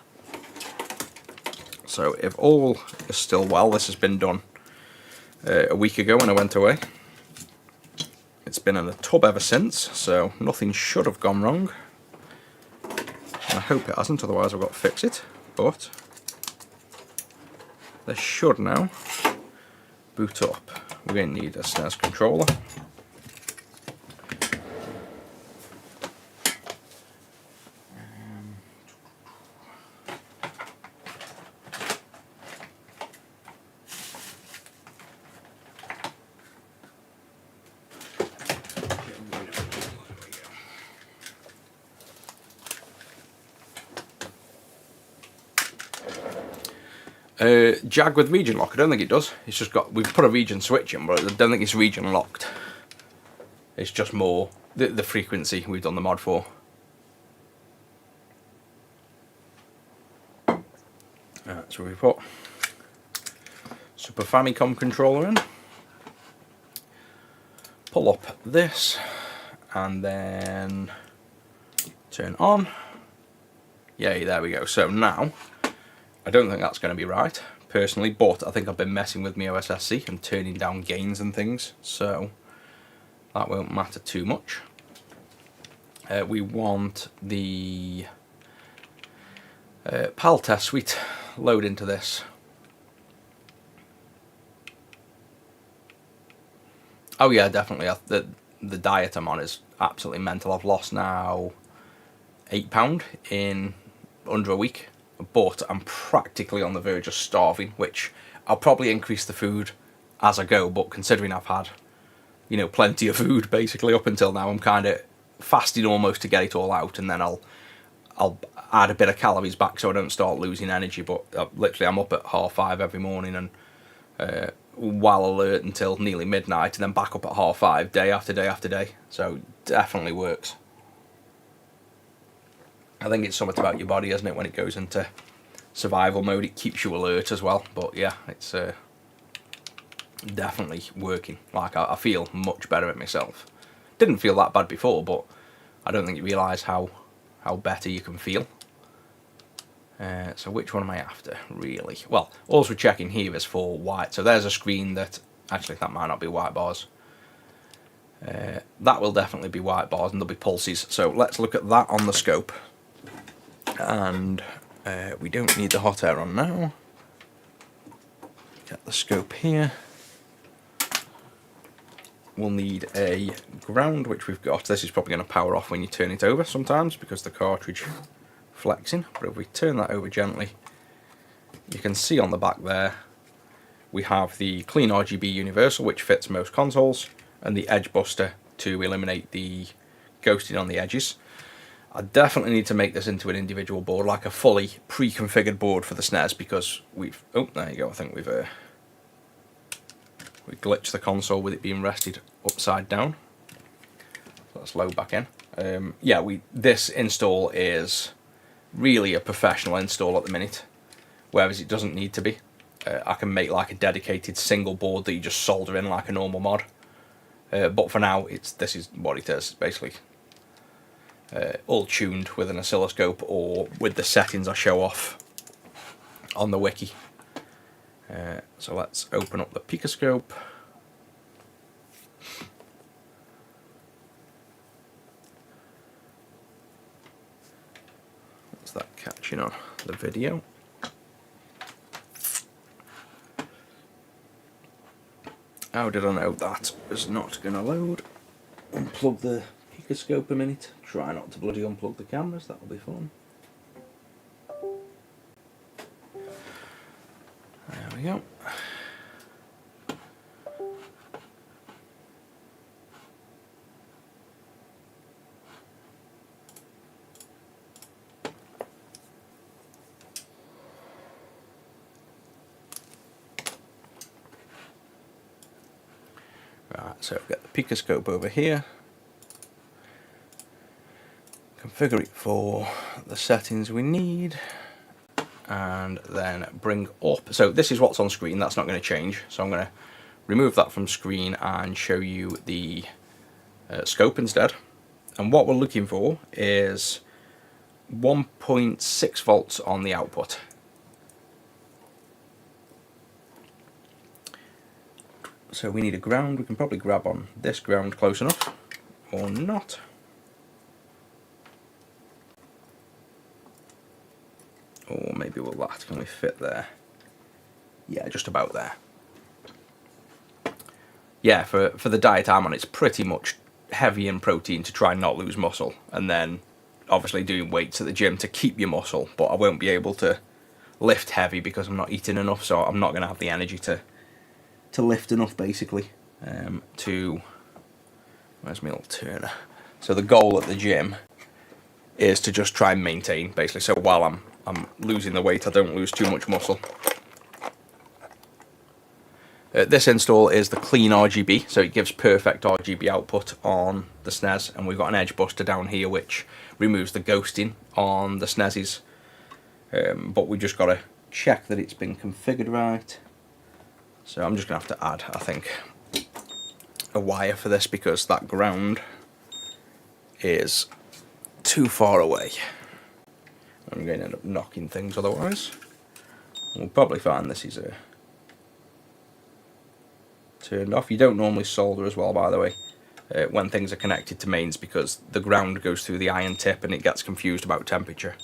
So if all is still well, this has been done a week ago when I went away. It's been in a tub ever since, so nothing should have gone wrong. I hope it hasn't, otherwise I've got to fix it. But this should now boot up. We're going to need a SNES controller. Jag with region lock, I don't think it does. It's just got, we've put a region switch in, but I don't think it's region locked. It's just more the frequency we've done the mod for. So we put Super Famicom controller in, pull up this, and then turn on. Yay, there we go. So now, I don't think that's going to be right, personally, but I think I've been messing with my OSSC and turning down gains and things, so that won't matter too much. We want the PAL test suite load into this. Oh yeah, definitely. The diet I'm on is absolutely mental. I've lost now £8 in under a week. But I'm practically on the verge of starving, which I'll probably increase the food as I go, but considering I've had, you know, plenty of food basically up until now, I'm kind of fasting almost to get it all out, and then I'll add a bit of calories back so I don't start losing energy. But literally I'm up at 5:30 every morning and well alert until nearly midnight, and then back up at 5:30 day after day after day, so definitely works. I think it's something about your body, isn't it, when it goes into survival mode, it keeps you alert as well. But yeah, it's definitely working. Like, I feel much better at myself. Didn't feel that bad before, but I don't think you realise how better you can feel. So which one am I after, really? Well, also checking here is for white. So there's a screen that, actually that might not be white bars. That will definitely be white bars, and there'll be pulses. So let's look at that on the scope. And we don't need the hot air on now. Get the scope here. We'll need a ground, which we've got. This is probably going to power off when you turn it over sometimes because the cartridge flexing. But if we turn that over gently, you can see on the back there we have the clean RGB universal, which fits most consoles, and the edge buster to eliminate the ghosting on the edges. I definitely need to make this into an individual board, like a fully pre-configured board for the SNES, because we've, oh there you go, I think we glitched the console with it being rested upside down. So let's load back in. Yeah, this install is really a professional install at the minute, whereas it doesn't need to be. I can make like a dedicated single board that you just solder in like a normal mod. But for now, this is what it is, basically. All tuned with an oscilloscope or with the settings I show off on the wiki. So let's open up the picoscope. What's that catching on the video? How did I know that was not going to load? Unplug the picoscope a minute. Try not to bloody unplug the cameras, that'll be fun. There we go. Right, so I've got the picoscope over here. Configure it for the settings we need, and then bring up. So this is what's on screen, that's not going to change. So I'm going to remove that from screen and show you the scope instead. And what we're looking for is 1.6 volts on the output. So we need a ground. We can probably grab on this ground close enough, or not. Or maybe will that, can we fit there? Yeah, just about there. Yeah, for the diet I'm on, it's pretty much heavy in protein to try and not lose muscle, and then obviously doing weights at the gym to keep your muscle, but I won't be able to lift heavy because I'm not eating enough, so I'm not going to have the energy to lift enough, basically, where's my little turner? So the goal at the gym is to just try and maintain, basically, so while I'm losing the weight, I don't lose too much muscle. This install is the clean RGB, so it gives perfect RGB output on the SNES, and we've got an edge buster down here which removes the ghosting on the SNESes, but we just got to check that it's been configured right. So I'm just going to have to add, I think, a wire for this because that ground is too far away. I'm going to end up knocking things otherwise. We'll probably find this is turned off. You don't normally solder as well, by the way, when things are connected to mains, because the ground goes through the iron tip and it gets confused about temperature.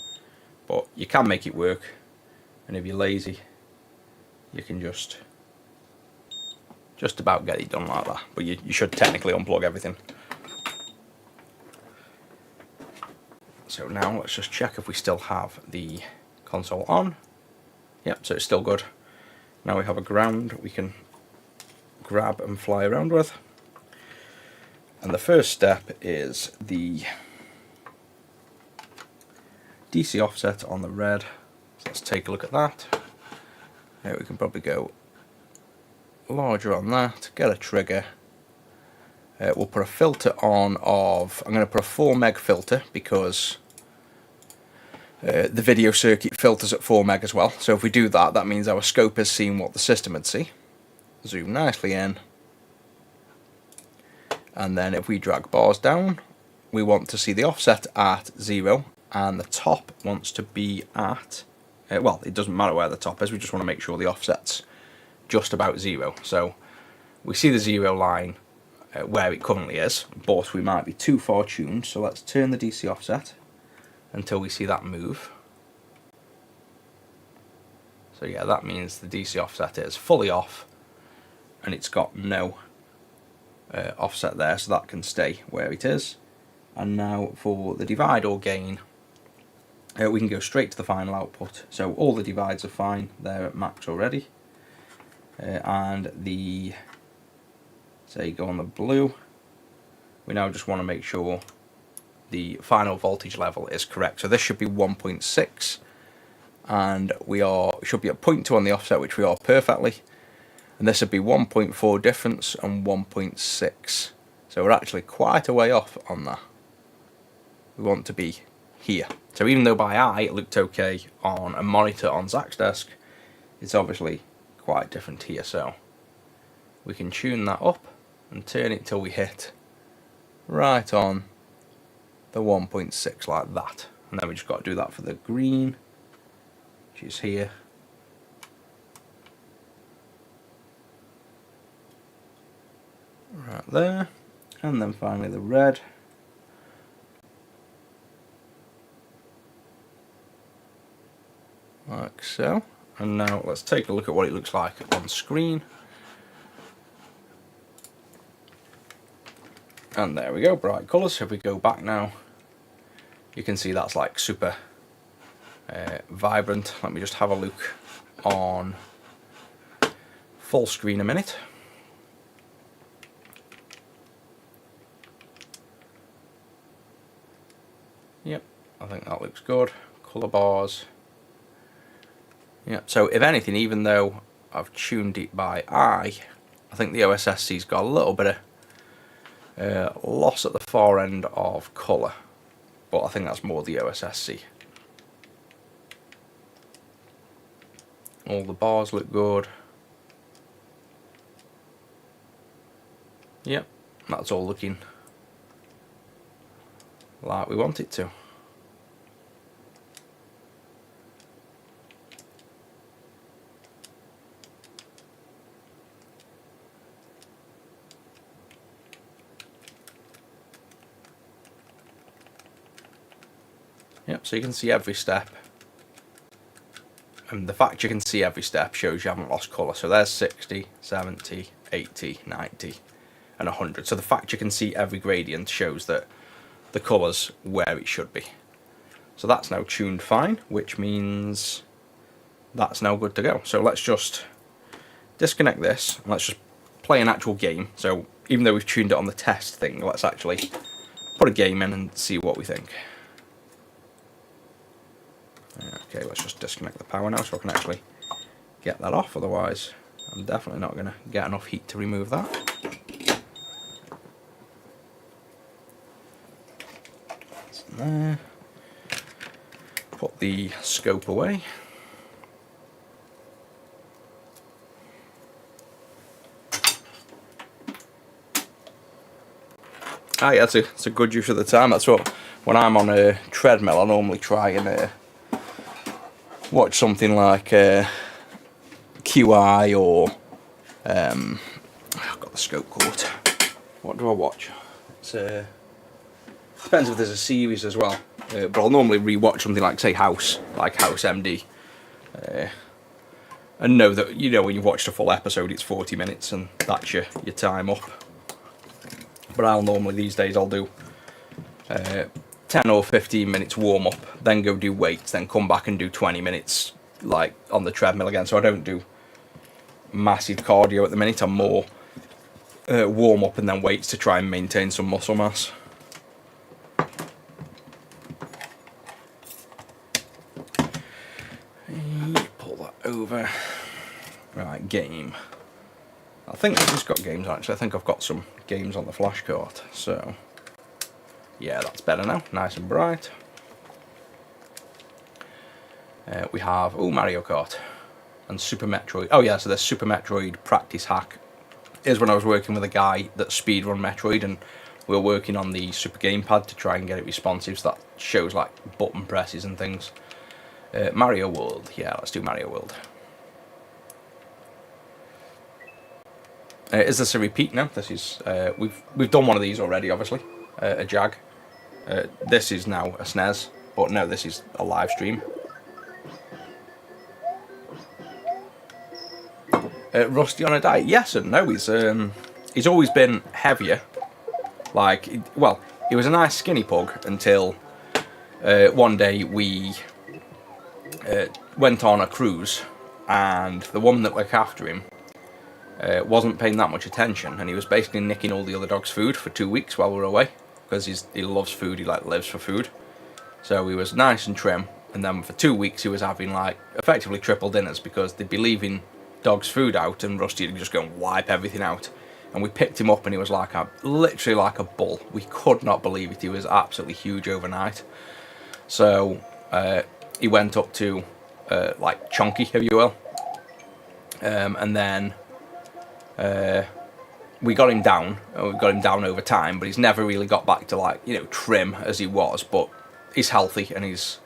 But you can make it work, and if you're lazy, you can just about get it done like that. But you should technically unplug everything. So now let's just check if we still have the console on. Yep, so it's still good. Now we have a ground we can grab and fly around with. And the first step is the DC offset on the red. So let's take a look at that. We can probably go larger on that, get a trigger. We'll put a filter on of, I'm going to put a 4 meg filter because the video circuit filters at 4 meg as well. So if we do that, that means our scope is seeing what the system would see. Zoom nicely in. And then if we drag bars down, we want to see the offset at 0, and the top wants to be at, well, it doesn't matter where the top is, we just want to make sure the offset's just about 0. So we see the 0 line where it currently is, but we might be too far tuned, so let's turn the DC offset until we see that move. So yeah, that means the DC offset is fully off and it's got no offset there, so that can stay where it is. And now for the divide or gain, we can go straight to the final output. So all the divides are fine, they're at max already. And the, say, go on the blue, we now just want to make sure the final voltage level is correct. So this should be 1.6, and we should be at 0.2 on the offset, which we are perfectly. And this would be 1.4 difference and 1.6. So we're actually quite a way off on that. We want to be here. So even though by eye it looked okay on a monitor on Zach's desk, it's obviously quite different here. So we can tune that up and turn it till we hit right on the 1.6 like that. And then we just got to do that for the green, which is here. Right there, and then finally the red. Like so. And now let's take a look at what it looks like on screen. And there we go, bright colours. So if we go back now, you can see that's like super vibrant. Let me just have a look on full screen a minute. Yep, I think that looks good. Colour bars. Yep, so if anything, even though I've tuned it by eye, I think the OSSC's got a little bit of loss at the far end of colour, but I think that's more the OSSC. All the bars look good. Yep, that's all looking like we want it to. Yep, so you can see every step. And the fact you can see every step shows you haven't lost colour. So there's 60, 70, 80, 90 and 100. So the fact you can see every gradient shows that the colour's where it should be. So that's now tuned fine, which means that's now good to go. So let's just disconnect this and let's just play an actual game. So even though we've tuned it on the test thing, let's actually put a game in and see what we think. Okay, let's just disconnect the power now so I can actually get that off, otherwise I'm definitely not going to get enough heat to remove that. That's in there. Put the scope away. Ah yeah, it's a good use of the time. That's what, when I'm on a treadmill I normally try and watch something like QI or I've got the scope caught. What do I watch? It's depends if there's a series as well, but I'll normally re-watch something like, say, House MD, and know that, you know, when you've watched a full episode it's 40 minutes and that's your time up. But I'll normally, these days, I'll do 10 or 15 minutes warm up, then go do weights, then come back and do 20 minutes like on the treadmill again. So I don't do massive cardio at the minute. I'm more warm up and then weights to try and maintain some muscle mass. Pull that over. Right, game. I think I've just got games actually. I think I've got some games on the flash card. So yeah, that's better now, nice and bright. We have, Mario Kart and Super Metroid. Oh yeah, so there's Super Metroid Practice Hack. Here's when I was working with a guy that speedrun Metroid, and we were working on the Super Gamepad to try and get it responsive, so that shows like button presses and things. Mario World, yeah, let's do Mario World. Is this a repeat now? This is, we've done one of these already, obviously. A Jag. This is now a SNES, but no, this is a live stream. Rusty on a diet? Yes and no. He's always been heavier. Like, well, he was a nice skinny pug until one day we went on a cruise, and the woman that looked after him wasn't paying that much attention, and he was basically nicking all the other dogs' food for 2 weeks while we were away, because he loves food, he like lives for food. So he was nice and trim, and then for 2 weeks he was having like effectively triple dinners, because they'd be leaving dogs' food out and Rusty would just go and wipe everything out. And we picked him up and he was like literally like a bull. We could not believe it. He was absolutely huge overnight. So he went up to like chunky, if you will, and then we got him down. We got him down over time, but he's never really got back to like, you know, trim as he was. But he's healthy, and he's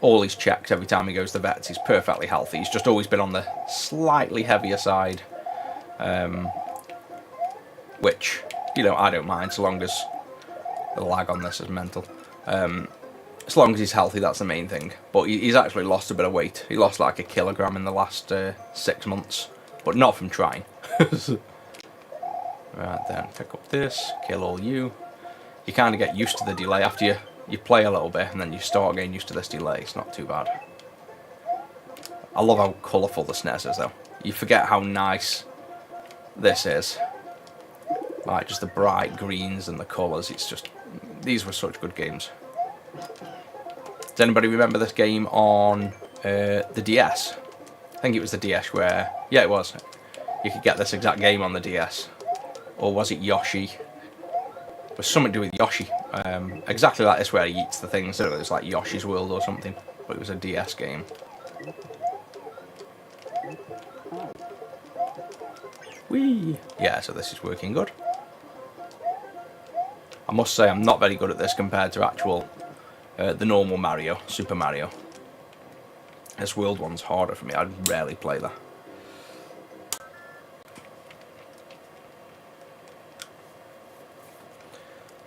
all his checks every time he goes to the vets. He's perfectly healthy. He's just always been on the slightly heavier side, which, you know, I don't mind so long as the lag on this is mental. As long as he's healthy, that's the main thing. But he's actually lost a bit of weight. He lost like 1 kilogram in the last 6 months, but not from trying. Right then, pick up this, kill all you. You kind of get used to the delay after you play a little bit, and then you start getting used to this delay. It's not too bad. I love how colourful the SNES is though. You forget how nice this is. Like just the bright greens and the colours, it's just, these were such good games. Does anybody remember this game on the DS? I think it was the DS where, yeah it was. You could get this exact game on the DS. Or was it Yoshi? It was something to do with Yoshi. Exactly like this where he eats the things. It was like Yoshi's World or something. But it was a DS game. Whee! Yeah, so this is working good. I must say I'm not very good at this compared to actual the normal Mario, Super Mario. This world one's harder for me. I rarely play that.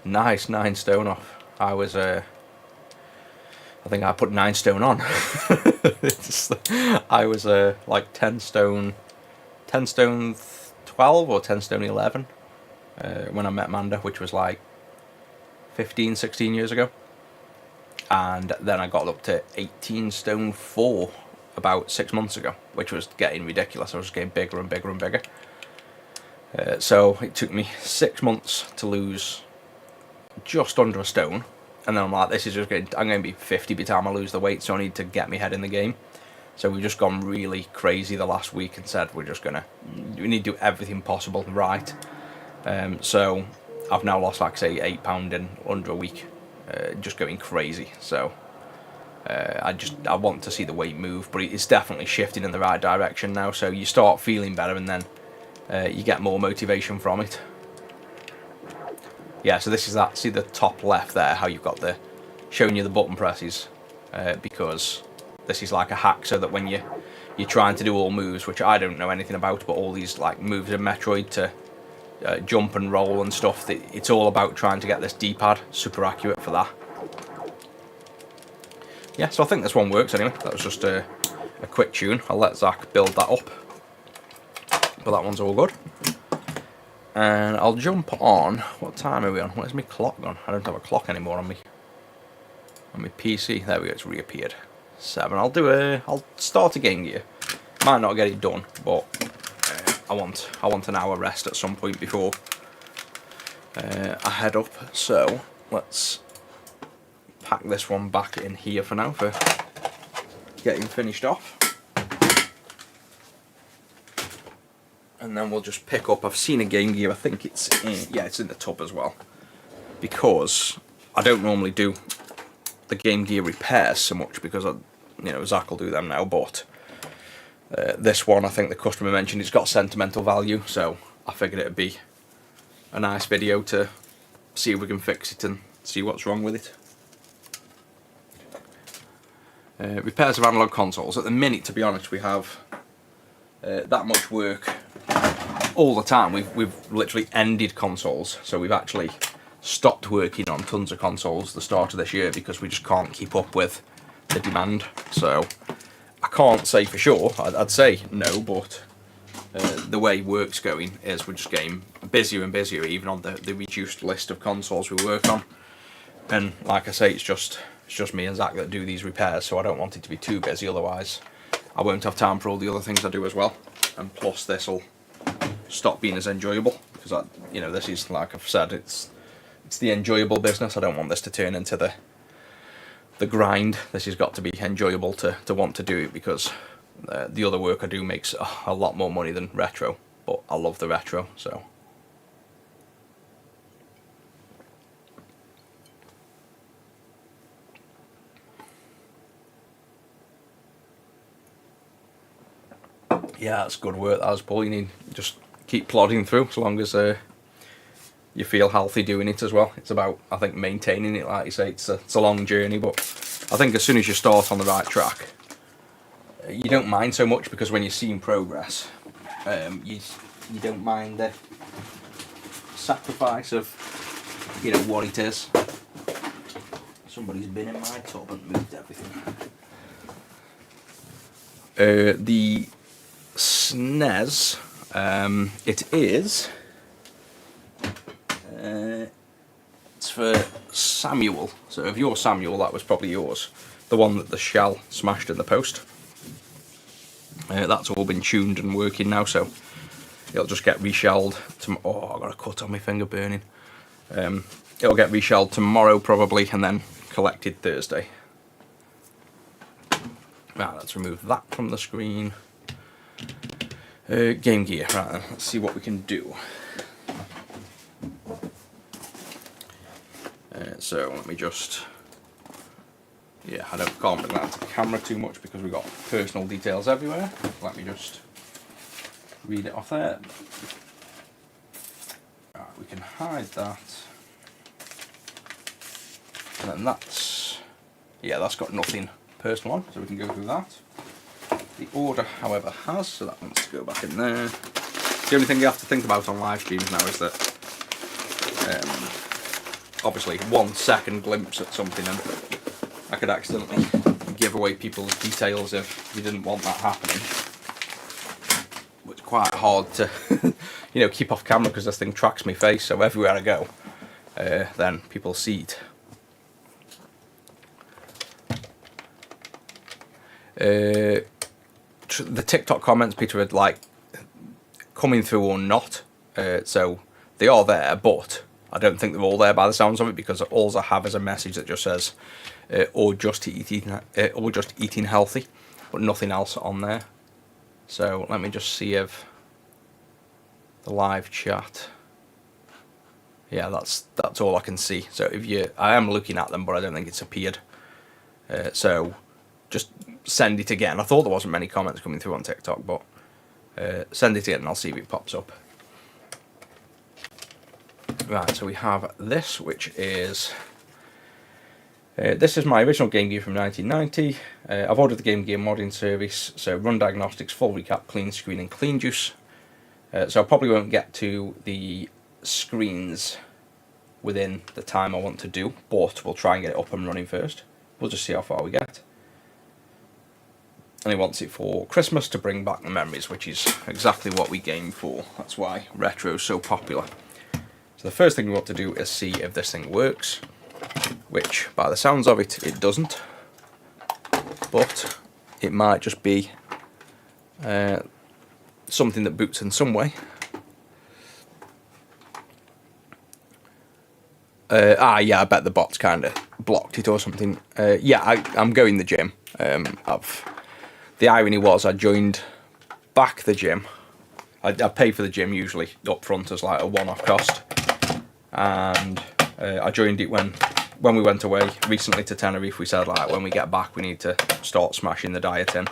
Nice, 9 stone off. I was I think I put 9 stone on. I was like 10 stone 12 or 10 stone 11 when I met Amanda, which was like 15, 16 years ago. And then I got up to 18 stone 4 about 6 months ago, which was getting ridiculous. I was just getting bigger and bigger and bigger. So it took me 6 months to lose just under a stone, and then I'm like, this is just going. I'm going to be 50 by the time I lose the weight, so I need to get my head in the game. So we've just gone really crazy the last week and said we need to do everything possible right. So I've now lost, like I say, £8 in under a week, just going crazy. So I want to see the weight move, but it's definitely shifting in the right direction now. So you start feeling better, and then you get more motivation from it. Yeah, so this is that. See the top left there, how you've got showing you the button presses, because this is like a hack, so that when you're trying to do all moves, which I don't know anything about, but all these like moves in Metroid to jump and roll and stuff, it's all about trying to get this D-pad super accurate for that. Yeah, so I think this one works anyway. That was just a quick tune. I'll let Zach build that up, but that one's all good. And I'll jump on. What time are we on? Where's my clock gone? I don't have a clock anymore on my PC. There we go. It's reappeared. 7. I'll start a Game Gear. Might not get it done, but I want an hour rest at some point before I head up. So let's pack this one back in here for now for getting finished off. And then we'll just pick up. I've seen a Game Gear. I think it's in the tub as well, because I don't normally do the Game Gear repairs so much, because Zach will do them now. But this one, I think the customer mentioned it's got sentimental value, so I figured it'd be a nice video to see if we can fix it and see what's wrong with it. Repairs of analog consoles. At the minute, to be honest, we have that much work all the time. We've literally ended consoles, so we've actually stopped working on tons of consoles the start of this year because we just can't keep up with the demand. So I can't say for sure. I'd say no, but the way work's going is we're just getting busier and busier, even on the reduced list of consoles we work on. And like I say, it's just me and Zach that do these repairs, so I don't want it to be too busy, otherwise I won't have time for all the other things I do as well. And plus this will stop being as enjoyable, because this is, like I've said, it's the enjoyable business. I don't want this to turn into the grind. This has got to be enjoyable to want to do it, because the other work I do makes a lot more money than retro, but I love the retro. So yeah, that's good work. That was Paul. You need to just keep plodding through, as long as you feel healthy doing it as well. It's about, I think, maintaining it. Like you say, it's a long journey, but I think as soon as you start on the right track, you don't mind so much, because when you're seeing progress, you don't mind the sacrifice of what it is. Somebody's been in my tub and moved everything. The SNES, it is. It's for Samuel. So if you're Samuel, that was probably yours. The one that the shell smashed in the post. That's all been tuned and working now, so it'll just get reshelled. Oh, I got a cut on my finger burning. It'll get reshelled tomorrow probably, and then collected Thursday. Right, let's remove that from the screen. Game Gear. Right, then, let's see what we can do. So let me just, I can't bring that into the camera too much because we've got personal details everywhere. Let me just read it off there. Right, we can hide that. And then that's got nothing personal on, so we can go through that. The order, however, has, so that wants to go back in there. The only thing you have to think about on live streams now is that obviously 1 second glimpse at something and I could accidentally give away people's details if you didn't want that happening. It's quite hard to keep off camera because this thing tracks my face, so everywhere I go then people see it. The TikTok comments, Peter, had like coming through or not, so they are there, but I don't think they're all there by the sounds of it, because all I have is a message that just says or just eating healthy, but nothing else on there. So let me just see if the live chat, yeah, that's all I can see. So I am looking at them, but I don't think it's appeared. So just send it again. I thought there wasn't many comments coming through on TikTok, but send it in and I'll see if it pops up. Right, so we have this, which is this is my original Game Gear from 1990. I've ordered the Game Gear modding service, so run diagnostics, full recap, clean screen and clean juice. So I probably won't get to the screens within the time I want to do, but we'll try and get it up and running first. We'll just see how far we get. And he wants it for Christmas to bring back the memories, which is exactly what we game for. That's why retro is so popular. So the first thing we want to do is see if this thing works, which by the sounds of it, it doesn't. But it might just be something that boots in some way. Yeah, I bet the bot's kind of blocked it or something. Yeah, I'm going the gym. The irony was I joined back the gym. I pay for the gym usually up front as like a one-off cost, and I joined it when we went away recently to Tenerife. We said like when we get back we need to start smashing the diet in.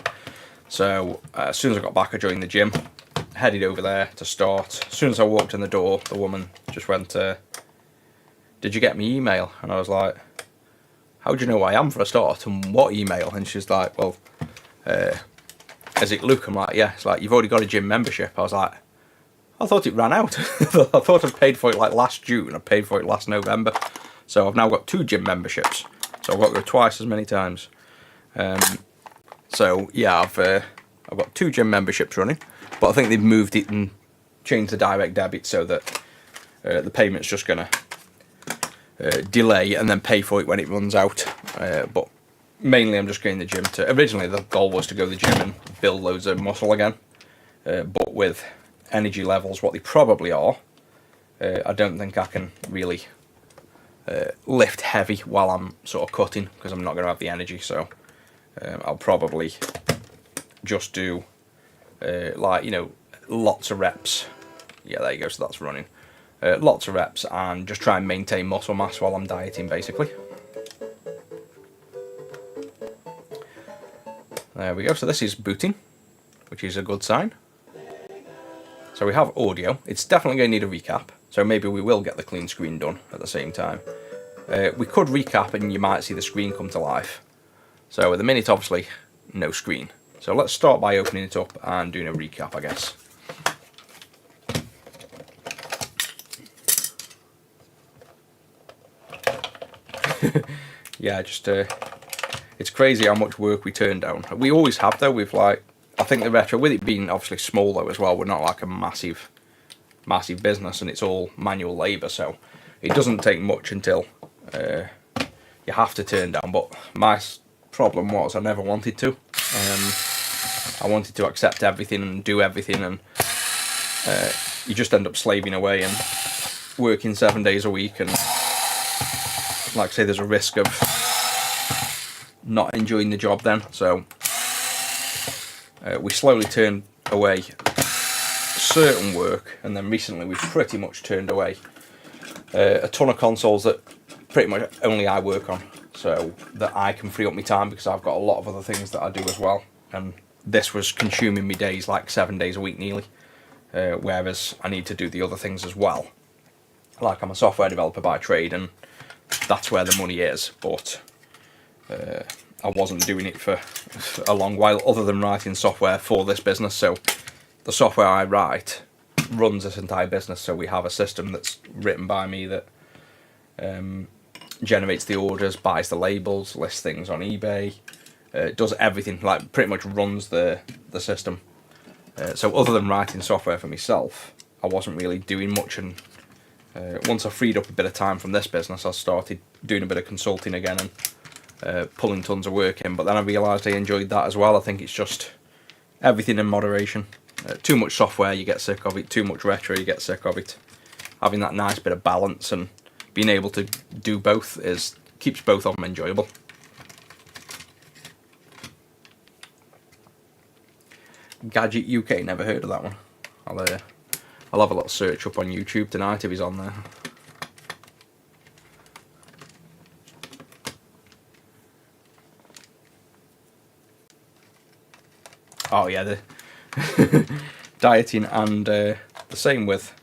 So as soon as I got back I joined the gym, headed over there to start. As soon as I walked in the door, the woman just went, "Did you get me email?" And I was like, "How do you know who I am for a start, and what email?" And she's like, "Well, is it Luke?" I'm like, "Yeah." It's like, "You've already got a gym membership." I was like, "I thought it ran out." I thought I'd paid for it like last June. I paid for it last November. So I've now got 2 gym memberships. So I've got to go twice as many times. So yeah, I've got 2 gym memberships running, but I think they've moved it and changed the direct debit so that the payment's just gonna delay and then pay for it when it runs out. But mainly I'm just going to the gym originally the goal was to go to the gym and build loads of muscle again. But with energy levels what they probably are, I don't think I can really lift heavy while I'm sort of cutting, because I'm not going to have the energy. So I'll probably just do lots of reps. Yeah, there you go, so that's running. Lots of reps and just try and maintain muscle mass while I'm dieting basically. There we go, so this is booting, which is a good sign. So we have audio. It's definitely going to need a recap, so maybe we will get the clean screen done at the same time. We could recap and you might see the screen come to life. So at the minute, obviously, no screen. So let's start by opening it up and doing a recap, I guess. Yeah, just it's crazy how much work we turn down. We always have though. We've I think the retro, with it being obviously small though as well, we're not like a massive business, and it's all manual labour, so it doesn't take much until you have to turn down. But my problem was I never wanted to. I wanted to accept everything and do everything, and you just end up slaving away and working 7 days a week, and like I say, there's a risk of not enjoying the job then. So we slowly turned away certain work, and then recently we've pretty much turned away a ton of consoles that pretty much only I work on, so that I can free up my time, because I've got a lot of other things that I do as well, and this was consuming me days like 7 days a week nearly, whereas I need to do the other things as well. Like, I'm a software developer by trade, and that's where the money is, but I wasn't doing it for a long while other than writing software for this business. So the software I write runs this entire business, so we have a system that's written by me that generates the orders, buys the labels, lists things on eBay, does everything, like pretty much runs the system. So other than writing software for myself, I wasn't really doing much, and once I freed up a bit of time from this business, I started doing a bit of consulting again and pulling tons of work in. But then I realised I enjoyed that as well. I think it's just everything in moderation. Too much software, you get sick of it. Too much retro, you get sick of it. Having that nice bit of balance and being able to do both keeps both of them enjoyable. Gadget UK, never heard of that one. I'll have a little search up on YouTube tonight if he's on there. Oh yeah, the dieting, and the same with,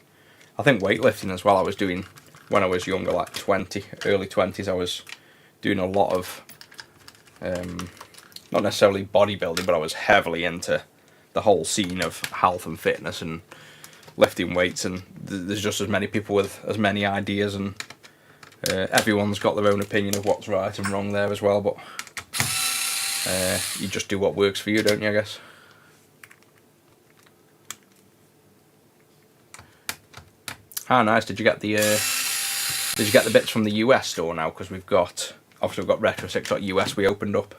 I think, weightlifting as well. I was doing when I was younger, like early 20s. I was doing a lot of not necessarily bodybuilding, but I was heavily into the whole scene of health and fitness and lifting weights, and there's just as many people with as many ideas, and everyone's got their own opinion of what's right and wrong there as well, but you just do what works for you, don't you, I guess. Ah, nice. Did you get the bits from the US store now? Because we've got retro6.us we opened up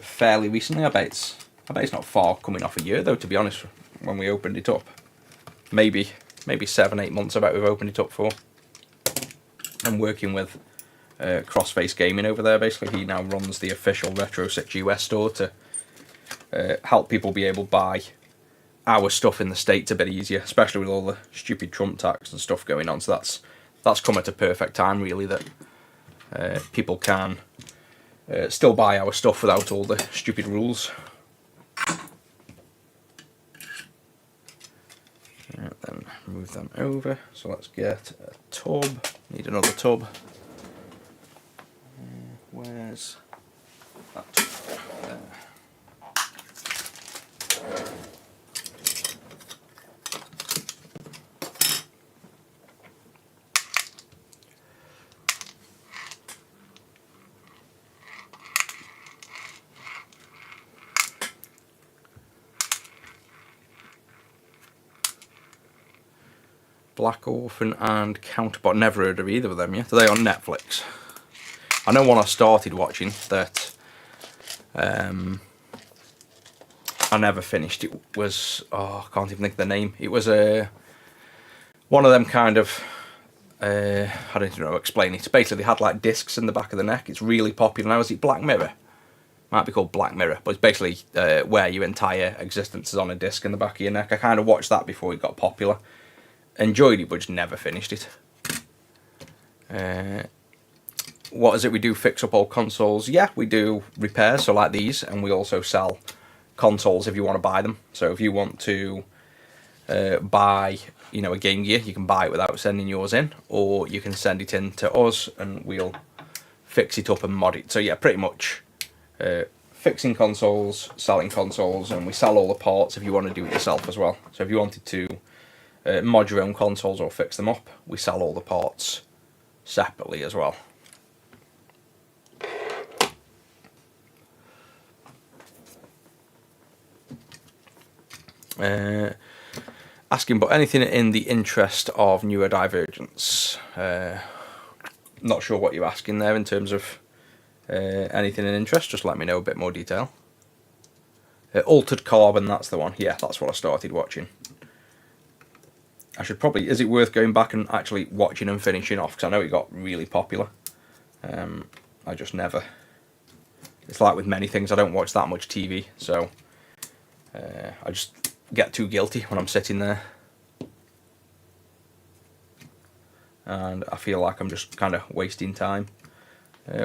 fairly recently. I bet it's not far coming off a year though, to be honest, when we opened it up. Maybe 7-8 months I bet we've opened it up for. I'm working with Crossface Gaming over there. Basically, he now runs the official Retro6 US store to help people be able to buy our stuff in the States a bit easier, especially with all the stupid Trump tax and stuff going on. So that's come at a perfect time, really, that people can still buy our stuff without all the stupid rules. Then move them over. So let's get a tub. Need another tub. Where's that tub? There. Black Orphan and Counterpart. Never heard of either of them yet. Are they on Netflix? I know one I started watching that I never finished. It was, I can't even think of the name. It was one of them kind of, I don't even know how to explain it. Basically, they had like discs in the back of the neck. It's really popular now. Is it Black Mirror? Might be called Black Mirror, but it's basically where your entire existence is on a disc in the back of your neck. I kind of watched that before it got popular. Enjoyed it, but just never finished it. What is it we do? Fix up old consoles? Yeah, we do repairs, so like these, and we also sell consoles if you want to buy them. So if you want to buy, a Game Gear, you can buy it without sending yours in, or you can send it in to us and we'll fix it up and mod it. So yeah, pretty much fixing consoles, selling consoles, and we sell all the parts if you want to do it yourself as well. So if you wanted to mod your own consoles or fix them up, we sell all the parts separately as well. Asking about anything in the interest of neurodivergence. Not sure what you're asking there in terms of anything in interest. Just let me know a bit more detail. Altered Carbon, that's the one. Yeah, that's what I started watching. I should probably, is it worth going back and actually watching and finishing off? Because I know it got really popular. I just never, it's like with many things, I don't watch that much TV, so I just get too guilty when I'm sitting there. And I feel like I'm just kind of wasting time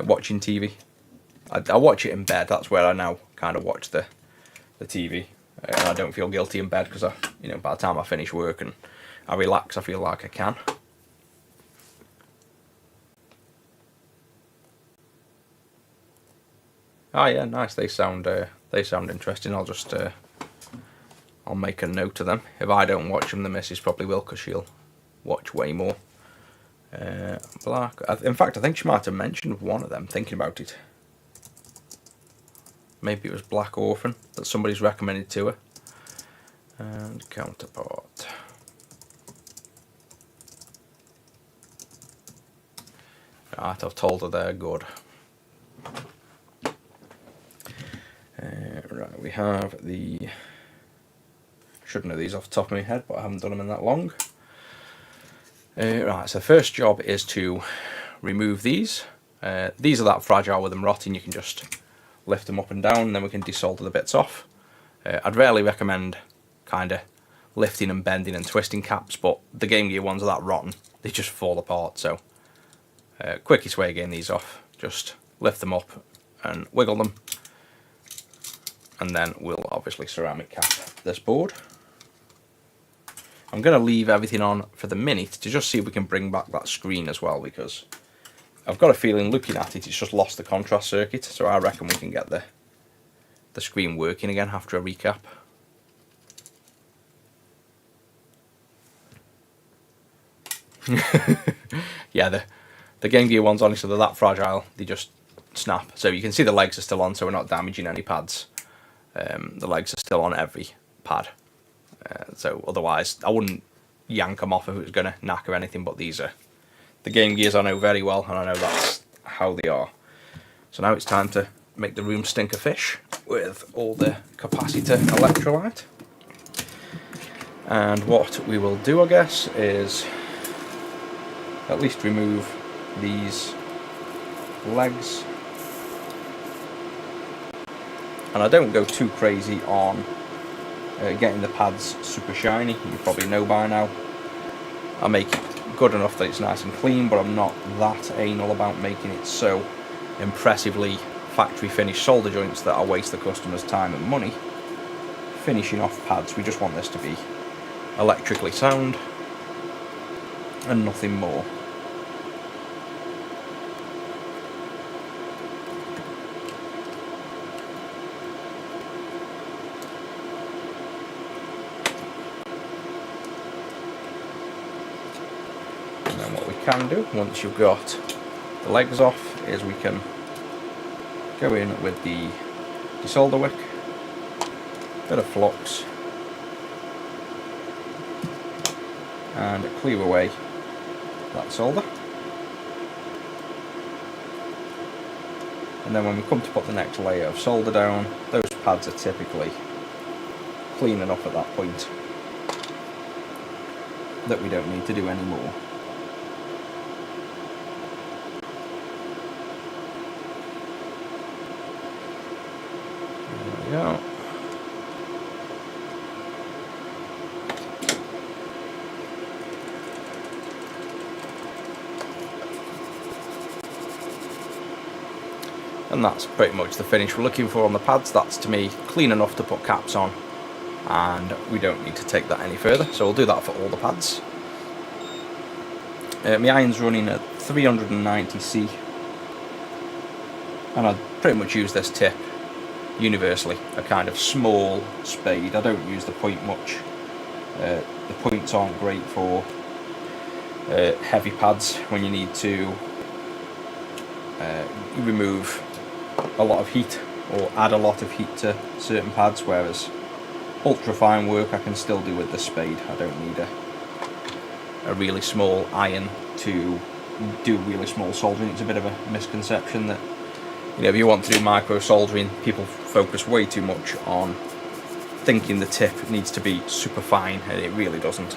watching TV. I watch it in bed, that's where I now kind of watch the TV. And I don't feel guilty in bed because by the time I finish work and I relax, I feel like I can. Oh yeah, nice. They sound interesting. I'll just I'll make a note of them. If I don't watch them, the missus probably will, because she'll watch way more. Black. In fact, I think she might have mentioned one of them. Thinking about it, maybe it was Black Orphan that somebody's recommended to her. And Counterpart. Right, I've told her they're good. Right, we have the... Should know these off the top of my head, but I haven't done them in that long. Right, so the first job is to remove these. These are that fragile with them rotting, you can just lift them up and down, and then we can desolder the bits off. I'd rarely recommend kind of lifting and bending and twisting caps, but the Game Gear ones are that rotten, they just fall apart. So quickest way of getting these off, just lift them up and wiggle them, and then we'll obviously ceramic cap this board. I'm going to leave everything on for the minute to just see if we can bring back that screen as well, because I've got a feeling looking at it, it's just lost the contrast circuit, so I reckon we can get the screen working again after a recap. Yeah, the Game Gear ones, honestly, they're that fragile, they just snap. So you can see the legs are still on, so we're not damaging any pads. The legs are still on every pad. So otherwise, I wouldn't yank them off if it was going to knack or anything, but these are the Game Gears I know very well, and I know that's how they are. So now it's time to make the room stink of fish with all the capacitor electrolyte. And what we will do, I guess, is at least remove these legs. And I don't go too crazy on getting the pads super shiny. You probably know by now. I make it good enough that it's nice and clean, but I'm not that anal about making it so impressively factory finished solder joints that I waste the customer's time and money finishing off pads. We just want this to be electrically sound and nothing more. And then what we can do once you've got the legs off is we can go in with the desolder wick, bit of flux, and clear away that solder. And then when we come to put the next layer of solder down, those pads are typically clean enough at that point that we don't need to do any more. There we go. And that's pretty much the finish we're looking for on the pads. That's, to me, clean enough to put caps on, and we don't need to take that any further, so we'll do that for all the pads. My iron's running at 390C, and I pretty much use this tip universally, a kind of small spade. I don't use the point much. The points aren't great for heavy pads when you need to remove a lot of heat or add a lot of heat to certain pads, whereas ultra fine work I can still do with the spade. I don't need a really small iron to do really small soldering. It's a bit of a misconception that, you know, if you want to do micro soldering, people focus way too much on thinking the tip needs to be super fine, and it really doesn't.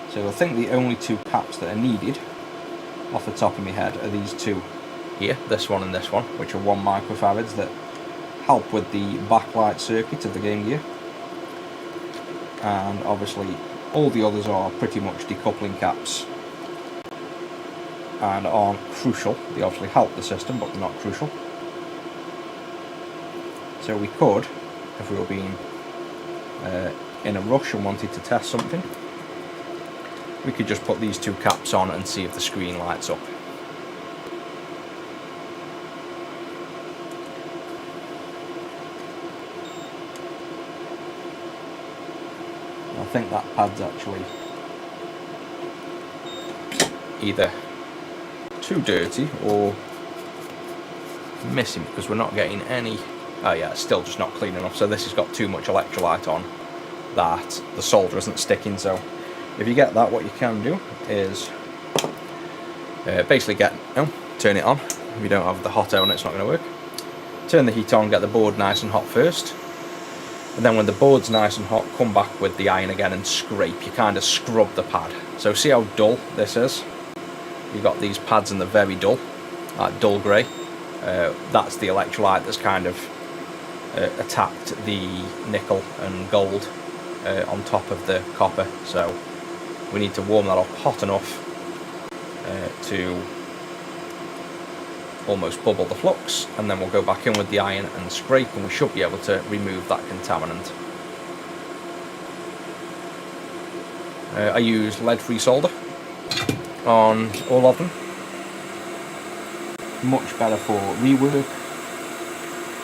So I think the only two caps that are needed off the top of my head are these two here, this one and this one, which are 1 microfarads, that help with the backlight circuit of the Game Gear. And obviously all the others are pretty much decoupling caps and aren't crucial. They obviously help the system, but they're not crucial. So we could, if we were being in a rush and wanted to test something, we could just put these two caps on and see if the screen lights up. I think that pad's actually either too dirty or missing because we're not getting any. Oh yeah, it's still just not clean enough. So this has got too much electrolyte on that the solder isn't sticking. So if you get that, what you can do is basically turn it on. If you don't have the hot on, it's not going to work. Turn the heat on, get the board nice and hot first, and then when the board's nice and hot, come back with the iron again and scrape. You kind of scrub the pad. So see how dull this is? You've got these pads and they're very dull, like dull grey. That's the electrolyte that's kind of attacked the nickel and gold on top of the copper. So we need to warm that up hot enough to almost bubble the flux, and then we'll go back in with the iron and scrape, and we should be able to remove that contaminant. I use lead-free solder on all of them. Much better for rework.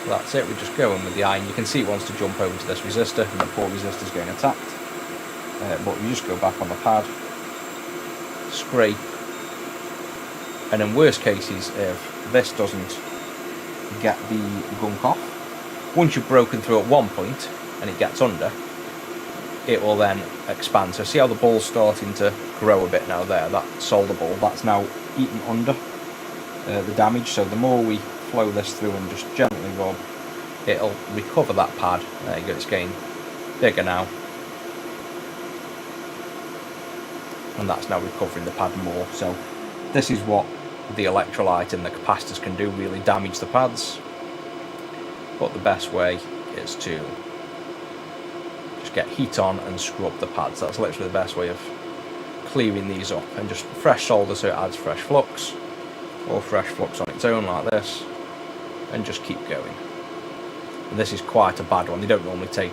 So that's it, we just go in with the iron. You can see it wants to jump over to this resistor, and the poor resistor is getting attacked. But we just go back on the pad, scrape, and in worst cases, if this doesn't get the gunk off, once you've broken through at one point and it gets under, it will then expand. So see how the ball's starting to grow a bit now there, that solder ball, that's now eaten under the damage. So the more we flow this through and just gently rub, it'll recover that pad. There you go, it's getting bigger now. And that's now recovering the pad more. So this is what the electrolyte and the capacitors can do, really damage the pads. But the best way is to just get heat on and scrub the pads. That's literally the best way of clearing these up. And just fresh solder so it adds fresh flux, or fresh flux on its own like this, and just keep going. And this is quite a bad one. They don't normally take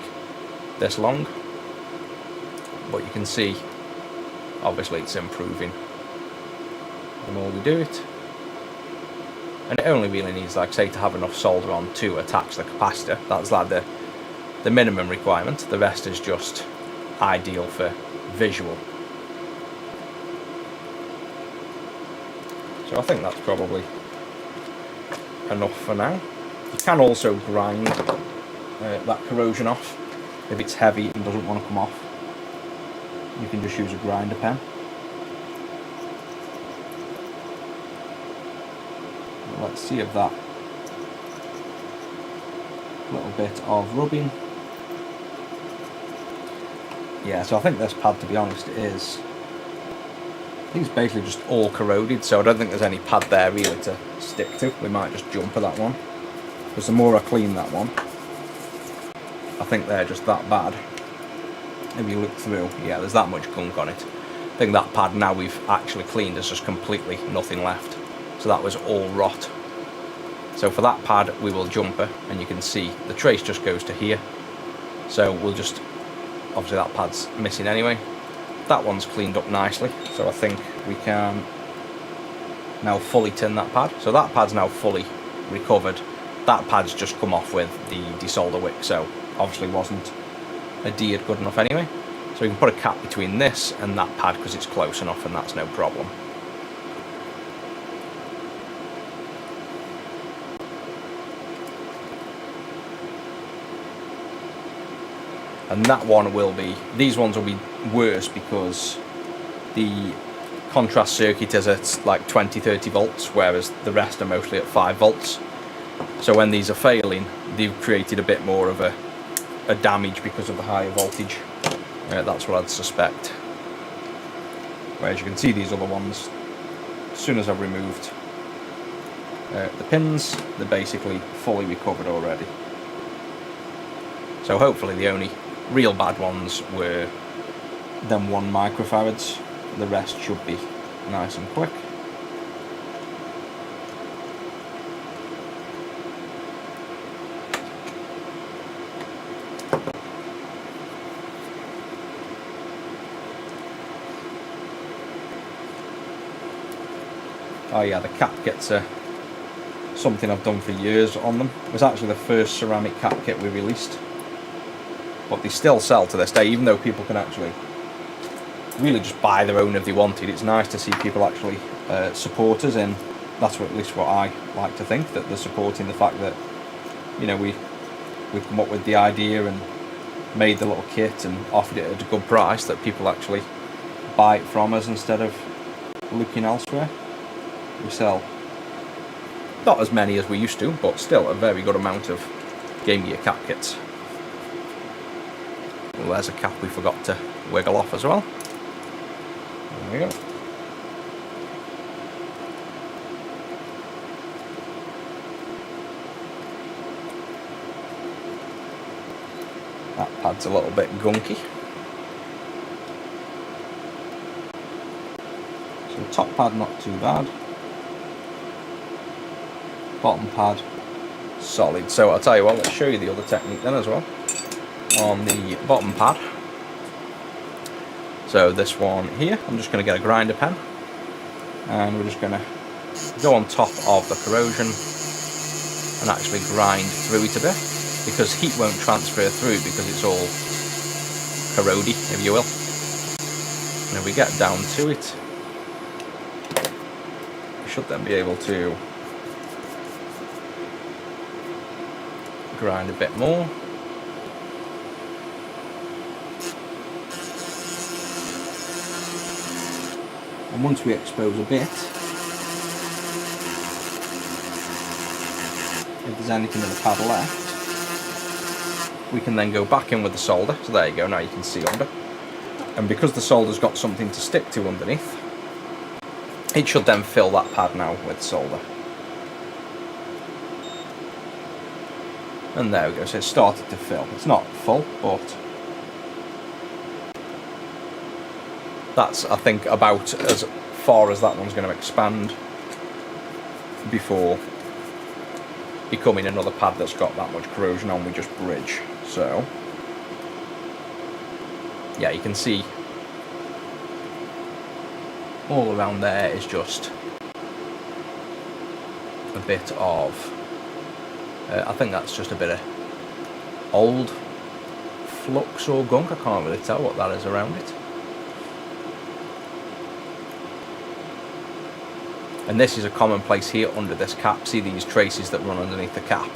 this long, but you can see obviously it's improving the more we do it. And it only really needs, like I say, to have enough solder on to attach the capacitor. That's like the minimum requirement. The rest is just ideal for visual. So I think that's probably enough for now. You can also grind that corrosion off if it's heavy and doesn't want to come off. You can just use a grinder pen. Let's see if that little bit of rubbing. Yeah, so I think this pad, to be honest, is, I think it's basically just all corroded, so I don't think there's any pad there really to stick to. We might just jump at that one, because the more I clean that one, I think they're just that bad. If you look through, yeah, there's that much gunk on it. I think that pad, now we've actually cleaned, there's just completely nothing left. So that was all rot. So for that pad we will jumper, and you can see the trace just goes to here. So we'll just, obviously that pad's missing anyway. That one's cleaned up nicely, so I think we can now fully tin that pad. So that pad's now fully recovered. That pad's just come off with the desolder wick, so obviously wasn't adhered good enough anyway. So we can put a cap between this and that pad because it's close enough, and that's no problem. And that one will be, these ones will be worse because the contrast circuit is at like 20-30 volts, whereas the rest are mostly at 5 volts. So when these are failing, they've created a bit more of a damage because of the higher voltage. That's what I'd suspect. Whereas you can see these other ones, as soon as I've removed the pins, they're basically fully recovered already. So hopefully the only real bad ones were them 1 microfarads. The rest should be nice and quick. Oh yeah, the cap kits are something I've done for years on them. It was actually the first ceramic cap kit we released, but they still sell to this day, even though people can actually really just buy their own if they wanted. It's nice to see people actually support us in. That's at least what I like to think, that they're supporting the fact that, you know, we've come up with the idea and made the little kit and offered it at a good price, that people actually buy it from us instead of looking elsewhere. We sell not as many as we used to, but still a very good amount of Game Gear cap kits. Well, there's a cap we forgot to wiggle off as well. There we go. That pad's a little bit gunky. So top pad not too bad. Bottom pad solid. So I'll tell you what, let's show you the other technique then as well. On the bottom pad. So this one here, I'm just going to get a grinder pen and we're just going to go on top of the corrosion and actually grind through it a bit, because heat won't transfer through because it's all corrody, if you will. And if we get down to it, we should then be able to grind a bit more. And once we expose a bit, if there's anything in the pad left, we can then go back in with the solder. So there you go, now you can see under. And because the solder's got something to stick to underneath, it should then fill that pad now with solder. And there we go, so it's started to fill. It's not full, but that's, I think, about as far as that one's going to expand before becoming another pad that's got that much corrosion on. We just bridge. So yeah, you can see all around there is just a bit of I think that's just a bit of old flux or gunk. I can't really tell what that is around it. And this is a commonplace here under this cap. See these traces that run underneath the cap?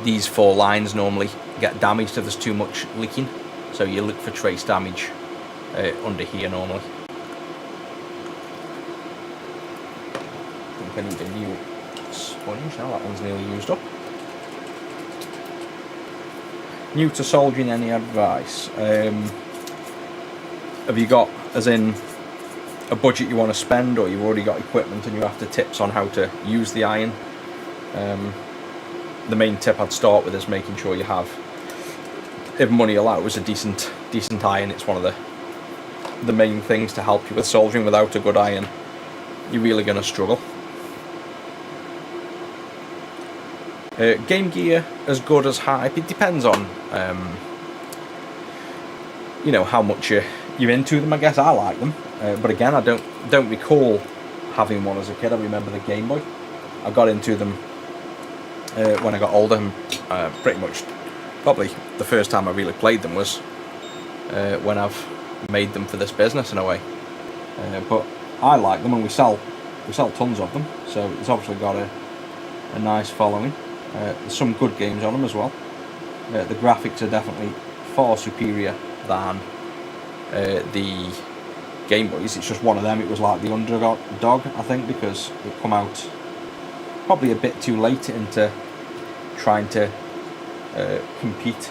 These four lines normally get damaged if there's too much leaking. So you look for trace damage under here normally. I think I need a new sponge now, that one's nearly used up. New to soldering, any advice? Have you got, as in, a budget you want to spend, or you've already got equipment and you're after tips on how to use the iron? The main tip I'd start with is making sure you have, if money allows, a decent iron. It's one of the main things to help you with soldering. Without a good iron, you're really going to struggle. Game Gear, as good as hype, it depends on you know, how much you're into them. I guess I like them, but again, I don't recall having one as a kid. I remember the Game Boy. I got into them when I got older, and pretty much probably the first time I really played them was when I've made them for this business in a way. But I like them, and we sell tons of them, so it's obviously got a nice following. There's some good games on them as well. The graphics are definitely far superior than the Game Boys. It's just one of them. It was like the underdog, I think, because it come out probably a bit too late into trying to compete.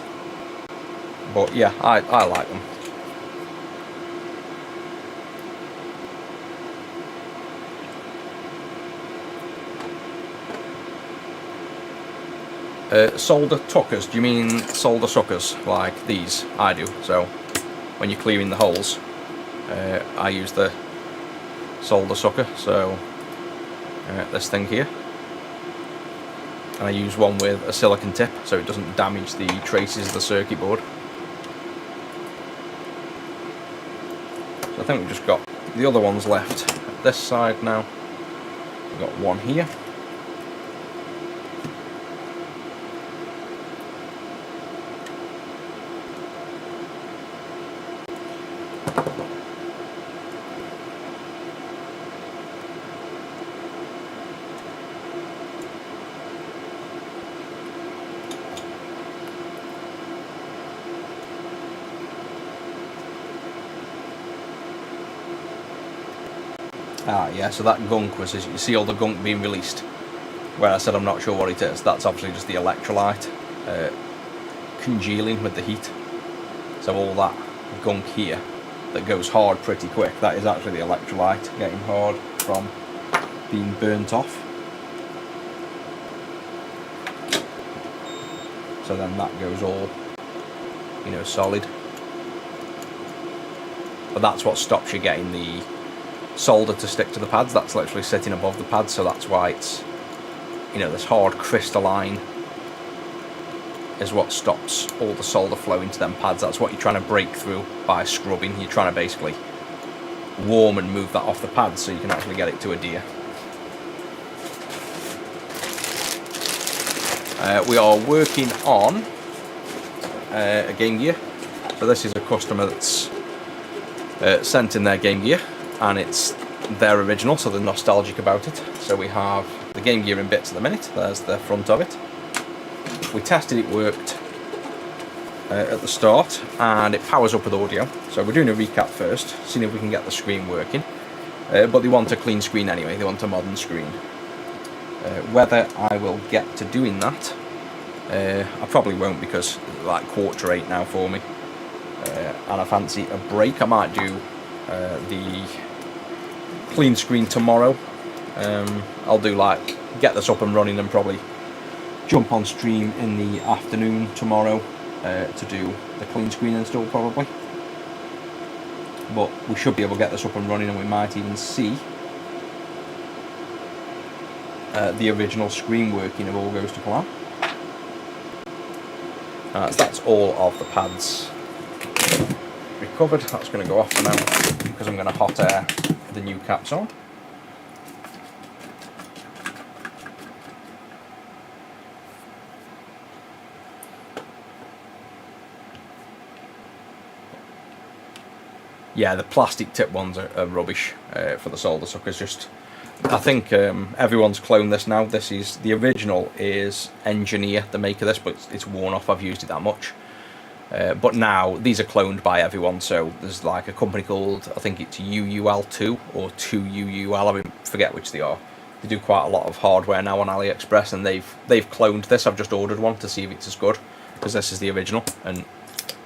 But yeah, I like them. Solder tuckers, do you mean solder suckers like these? I do. So when you're clearing the holes, I use the solder sucker, so this thing here, and I use one with a silicon tip so it doesn't damage the traces of the circuit board. So I think we've just got the other ones left this side now. We've got one here. Ah, yeah, so that gunk was, you see all the gunk being released, where I said I'm not sure what it is. That's obviously just the electrolyte congealing with the heat. So all that gunk here that goes hard pretty quick, that is actually the electrolyte getting hard from being burnt off. So then that goes all, you know, solid. But that's what stops you getting the solder to stick to the pads. That's literally sitting above the pads, so that's why it's, you know, this hard crystalline is what stops all the solder flowing to them pads. That's what you're trying to break through by scrubbing. You're trying to basically warm and move that off the pads so you can actually get it to adhere. We are working on a Game Gear. So this is a customer that's sent in their Game Gear, and it's their original, so they're nostalgic about it. So we have the Game Gear in bits at the minute. There's the front of it. We tested it worked at the start, and it powers up with audio. So we're doing a recap first, seeing if we can get the screen working. But they want a clean screen anyway, they want a modern screen. Whether I will get to doing that, I probably won't, because it's like 7:45 now for me. And I fancy a break. I might do the clean screen tomorrow. I'll do like, get this up and running and probably jump on stream in the afternoon tomorrow to do the clean screen install probably. But we should be able to get this up and running, and we might even see the original screen working if all goes to plan. So that's all of the pads recovered. That's going to go off for now because I'm going to hot air the new caps on. Yeah, the plastic tip ones are rubbish for the solder suckers. Just, I think everyone's cloned this now. This is the original. Is Engineer, the maker of this, but it's worn off. I've used it that much. But now these are cloned by everyone. So there's like a company called, I think it's UUL2 or 2UUL. I forget which they are. They do quite a lot of hardware now on AliExpress, and they've cloned this. I've just ordered one to see if it's as good, because this is the original. And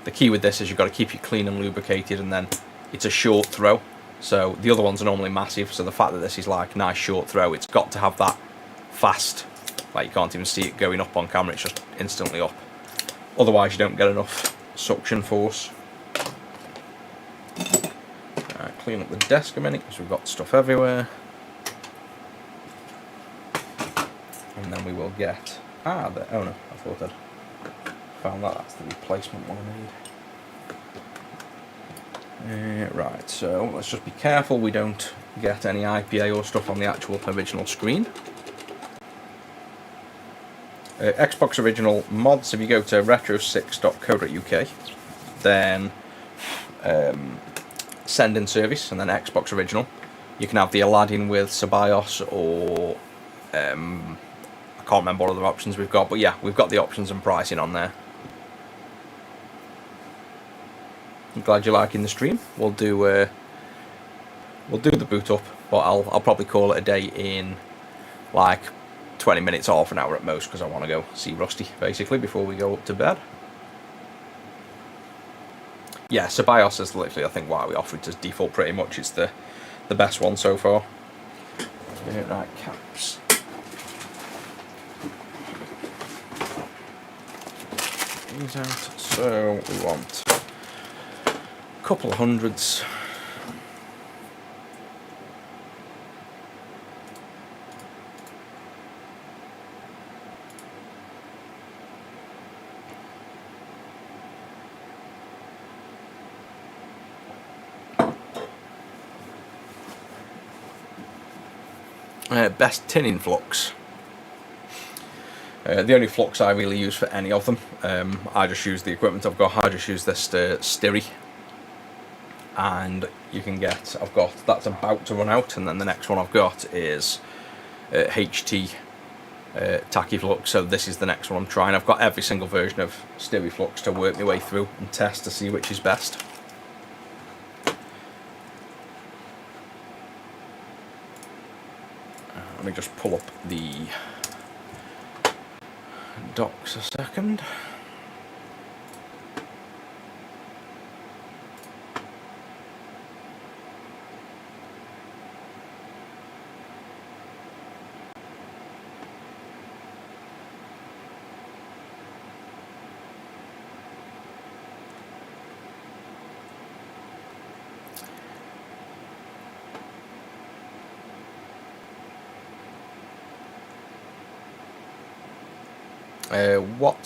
the key with this is you've got to keep it clean and lubricated, and then it's a short throw. So the other ones are normally massive, so the fact that this is like nice short throw, it's got to have that fast, like you can't even see it going up on camera, it's just instantly up. Otherwise you don't get enough suction force. Clean up the desk a minute because we've got stuff everywhere. And then we will get, oh no, I thought I'd found that, that's the replacement one I made. Right, so let's just be careful we don't get any IPA or stuff on the actual original screen. Xbox Original mods, if you go to retro6.co.uk, then send in service, and then Xbox Original. You can have the Aladdin with Cebios, or I can't remember what other options we've got, but yeah, we've got the options and pricing on there. I'm glad you're liking the stream. We'll do the boot up, but I'll probably call it a day in like 20 minutes, half an hour at most, because I want to go see Rusty basically before we go up to bed. Yeah, Cebios is literally, I think, why we offer it as default pretty much. It's the best one so far. Right, caps. These out. So we want couple of hundreds. Best tinning flux. The only flux I really use for any of them, I just use the equipment I've got. I just use this Styri, and you can get, that's about to run out, and then the next one I've got is HT Tachyflux, so this is the next one I'm trying. I've got every single version of Styri Flux to work my way through and test to see which is best. Let me just pull up the docs a second.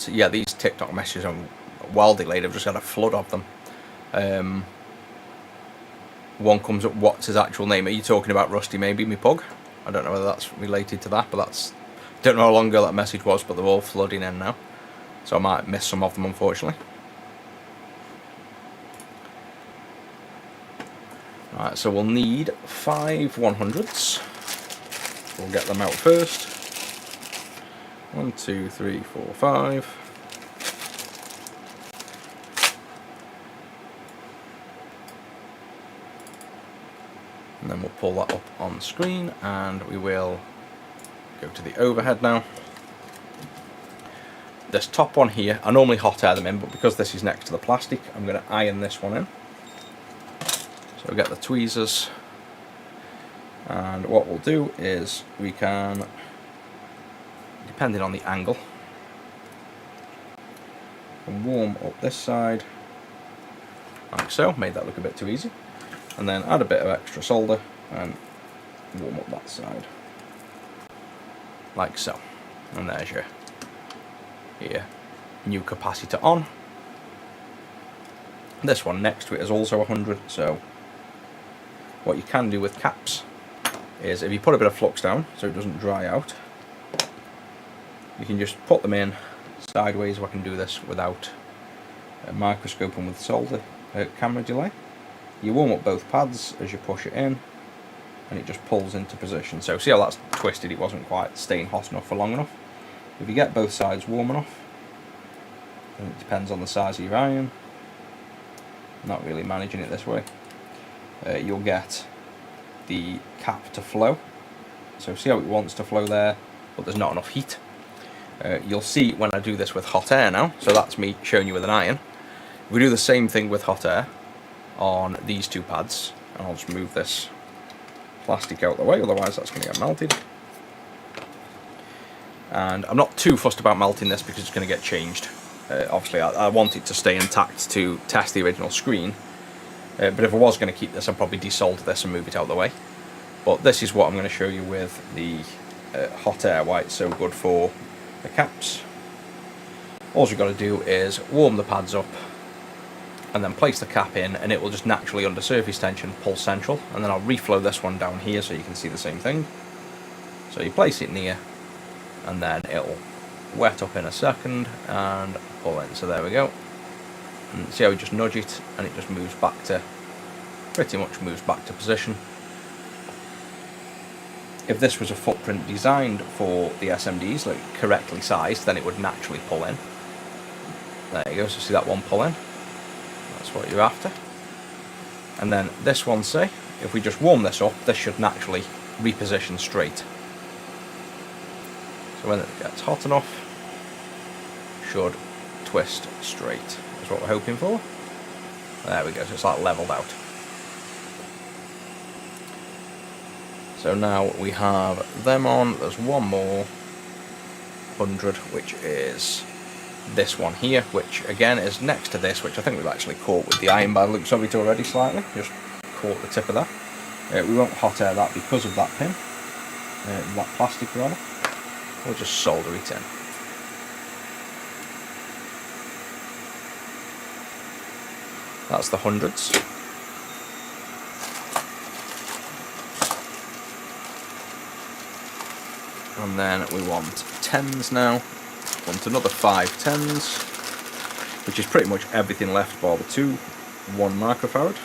Yeah, these TikTok messages are well delayed. I've just had a flood of them. One comes up, what's his actual name? Are you talking about Rusty, maybe, me pug? I don't know whether that's related to that, but don't know how long ago that message was, but they're all flooding in now. So I might miss some of them, unfortunately. Alright, so we'll need 5 100s. We'll get them out first. 1, 2, 3, 4, 5. And then we'll pull that up on screen, and we will go to the overhead now. This top one here, I normally hot air them in, but because this is next to the plastic, I'm going to iron this one in. So we'll get the tweezers, and what we'll do is we can, depending on the angle, warm up this side like so. Made that look a bit too easy, and then add a bit of extra solder and warm up that side like so. And there's your new capacitor on. This one next to it is also 100, so what you can do with caps is, if you put a bit of flux down so it doesn't dry out, you can just put them in sideways. I can do this without a microscope and with solder camera delay. You warm up both pads as you push it in, and it just pulls into position. So see how that's twisted? It wasn't quite staying hot enough for long enough. If you get both sides warm enough, and it depends on the size of your iron, not really managing it this way, you'll get the cap to flow. So see how it wants to flow there, but there's not enough heat. You'll see when I do this with hot air now, so that's me showing you with an iron. We do the same thing with hot air on these two pads, and I'll just move this plastic out of the way, otherwise that's going to get melted. And I'm not too fussed about melting this because it's going to get changed. Obviously I want it to stay intact to test the original screen, but if I was going to keep this, I'd probably desolder this and move it out of the way. But this is what I'm going to show you with the hot air, why it's so good for the caps. All you've got to do is warm the pads up and then place the cap in, and it will just naturally, under surface tension, pull central. And then I'll reflow this one down here so you can see the same thing. So you place it near, and then it'll wet up in a second and pull in. So there we go. And see how we just nudge it and it just moves back to, pretty much moves back to position. If this was a footprint designed for the SMDs, like correctly sized, then it would naturally pull in. There you go, so see that one pull in? That's what you're after. And then this one, say, if we just warm this up, this should naturally reposition straight. So when it gets hot enough, should twist straight, is what we're hoping for. There we go, so it's like leveled out. So now we have them on. There's one more 100, which is this one here, which again is next to this, which I think we've actually caught with the iron by the looks of it already slightly. Just caught the tip of that. We won't hot air that because of that pin, that plastic rather. We'll just solder it in. That's the 100s. And then we want 10s now. Want another 5 10s, which is pretty much everything left for the 2 1 microfarad.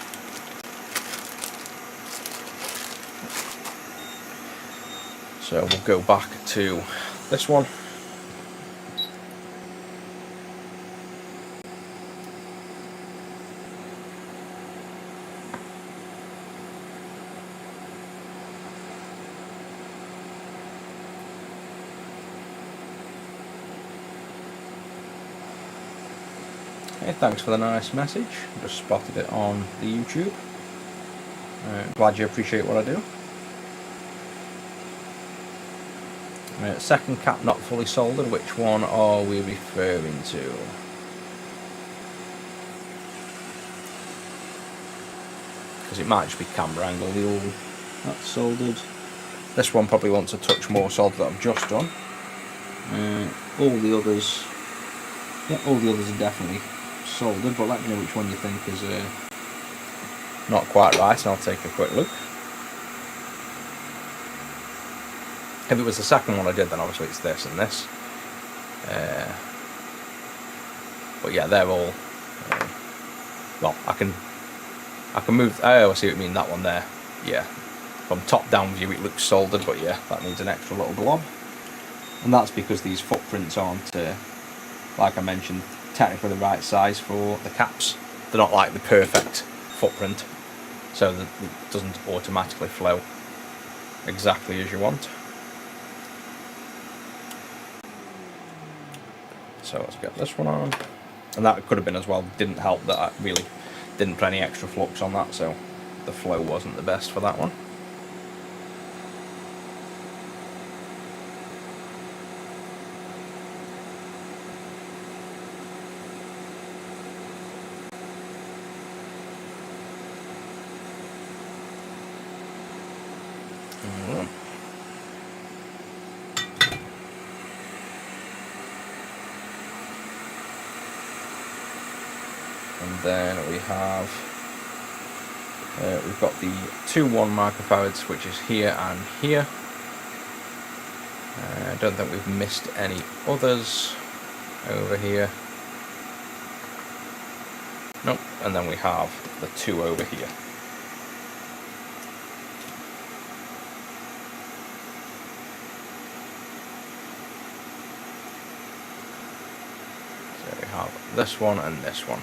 So we'll go back to this one. Hey, thanks for the nice message. Just spotted it on the YouTube. Glad you appreciate what I do. Second cap not fully soldered. Which one are we referring to? Because it might just be camera angle. The all that's soldered. This one probably wants a touch more solid that I've just done. All the others, yeah, all the others are definitely soldered, but let me know which one you think is not quite right, and I'll take a quick look. If it was the second one I did, then obviously it's this and this. But yeah, they're all. Well, I can move. Oh, I see what you mean. That one there. Yeah. From top down view, it looks soldered, but yeah, that needs an extra little glob. And that's because these footprints aren't, like I mentioned, technically the right size for the caps. They're not like the perfect footprint, so that it doesn't automatically flow exactly as you want. So let's get this one on. And that could have been as well, didn't help that I really didn't put any extra flux on that, so the flow wasn't the best for that one. And then we have, we've got the 2 1 microfarads, which is here and here. I don't think we've missed any others over here. Nope. And then we have the 2 over here. So we have this one and this one.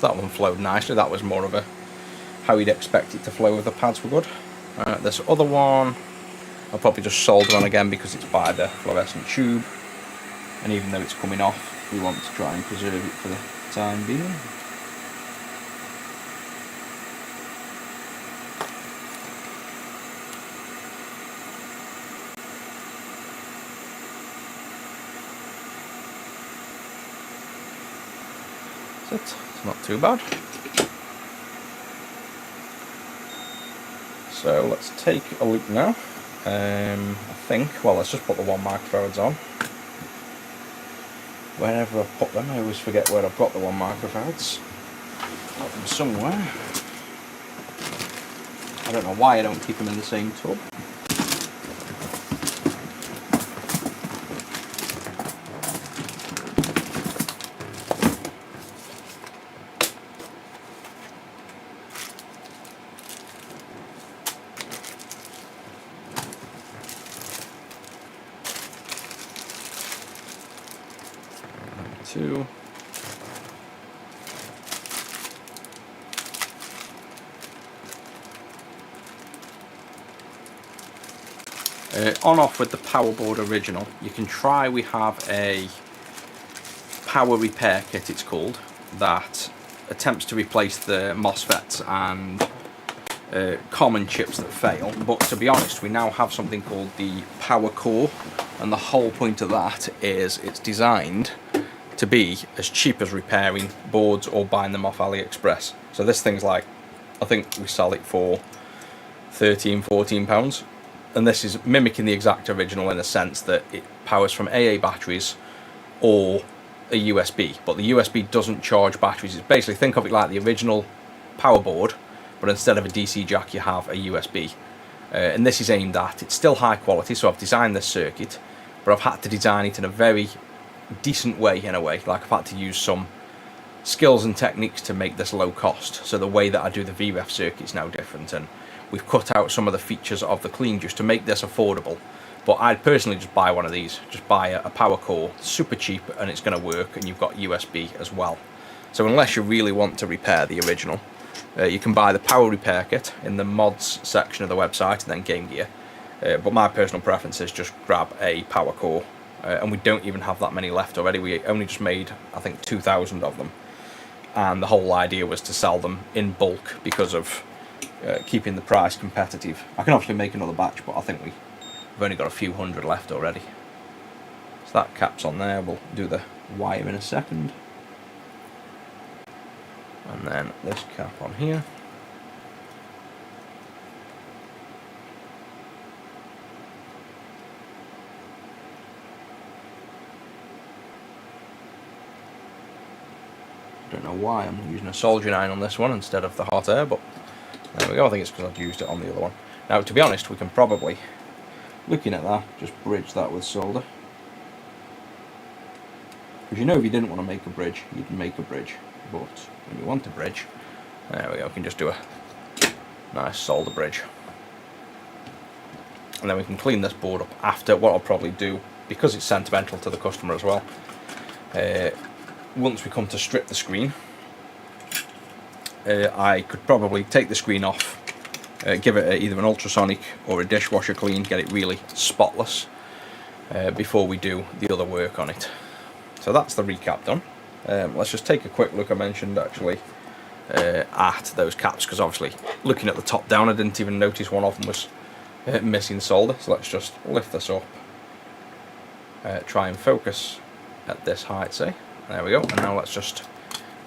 That one flowed nicely. That was more of a how you'd expect it to flow if the pads were good. This other one I'll probably just solder on again because it's by the fluorescent tube, and even though it's coming off, we want to try and preserve it for the time being. That's it. It's not too bad. So let's take a look now. I think, well, let's just put the 1 microfarads on. Wherever I put them, I always forget where I've got the 1 microfarads. Got them somewhere. I don't know why I don't keep them in the same tub. Two. On off with the power board original. You can try, we have a power repair kit, it's called, that attempts to replace the MOSFETs and common chips that fail, but to be honest, we now have something called the power core, and the whole point of that is it's designed to be as cheap as repairing boards or buying them off AliExpress. So this thing's like, I think we sell it for £13–14, and this is mimicking the exact original in a sense that it powers from AA batteries or a USB, but the USB doesn't charge batteries. It's basically, think of it like the original power board, but instead of a DC jack you have a USB. And this is aimed at, it's still high quality, so I've designed this circuit, but I've had to design it in a very decent way, in a way, like I've had to use some skills and techniques to make this low cost. So the way that I do the VREF circuit is now different, and we've cut out some of the features of the clean just to make this affordable. But I'd personally just buy one of these, just buy a power core, super cheap, and it's going to work, and you've got USB as well. So unless you really want to repair the original, you can buy the power repair kit in the mods section of the website and then Game Gear. But my personal preference is just grab a power core, and we don't even have that many left already. We only just made, I think, 2,000 of them, and the whole idea was to sell them in bulk because of keeping the price competitive. I can obviously make another batch, but I think we've only got a few hundred left already. So that cap's on there. We'll do the wire in a second. And then this cap on here. Don't know why I'm using a soldering iron on this one instead of the hot air, but there we go. I think it's because I've used it on the other one. Now, to be honest, we can probably, looking at that, just bridge that with solder. Because you know, if you didn't want to make a bridge, you'd make a bridge. But when you want a bridge, there we go, we can just do a nice solder bridge. And then we can clean this board up after. What I'll probably do, because it's sentimental to the customer as well, once we come to strip the screen, I could probably take the screen off, give it either an ultrasonic or a dishwasher clean, get it really spotless before we do the other work on it. So that's the recap done. Let's just take a quick look. I mentioned actually at those caps, because obviously looking at the top down I didn't even notice one of them was missing solder. So let's just lift this up, try and focus at this height, say. There we go. And now let's just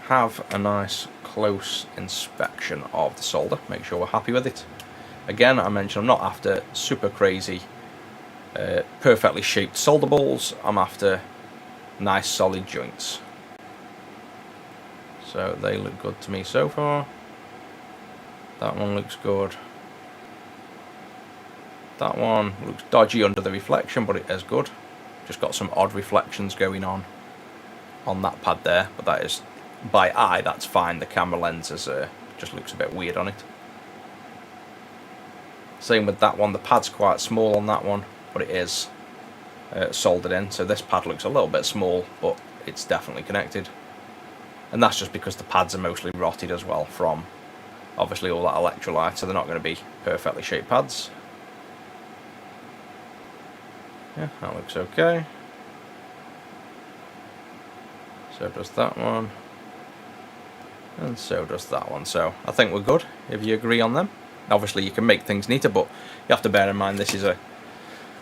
have a nice close inspection of the solder, make sure we're happy with it. Again, I mentioned I'm not after super crazy perfectly shaped solder balls, I'm after nice solid joints. So they look good to me so far. That one looks good. That one looks dodgy under the reflection, but it is good. Just got some odd reflections going on that pad there, but that is, by eye, that's fine. The camera lens is, just looks a bit weird on it. Same with that one. The pad's quite small on that one, but it is soldered in. So this pad looks a little bit small, but it's definitely connected. And that's just because the pads are mostly rotted as well from, obviously, all that electrolyte, so they're not going to be perfectly shaped pads. Yeah, that looks okay. So does that one. And so does that one. So I think we're good, if you agree on them. Obviously you can make things neater, but you have to bear in mind this is a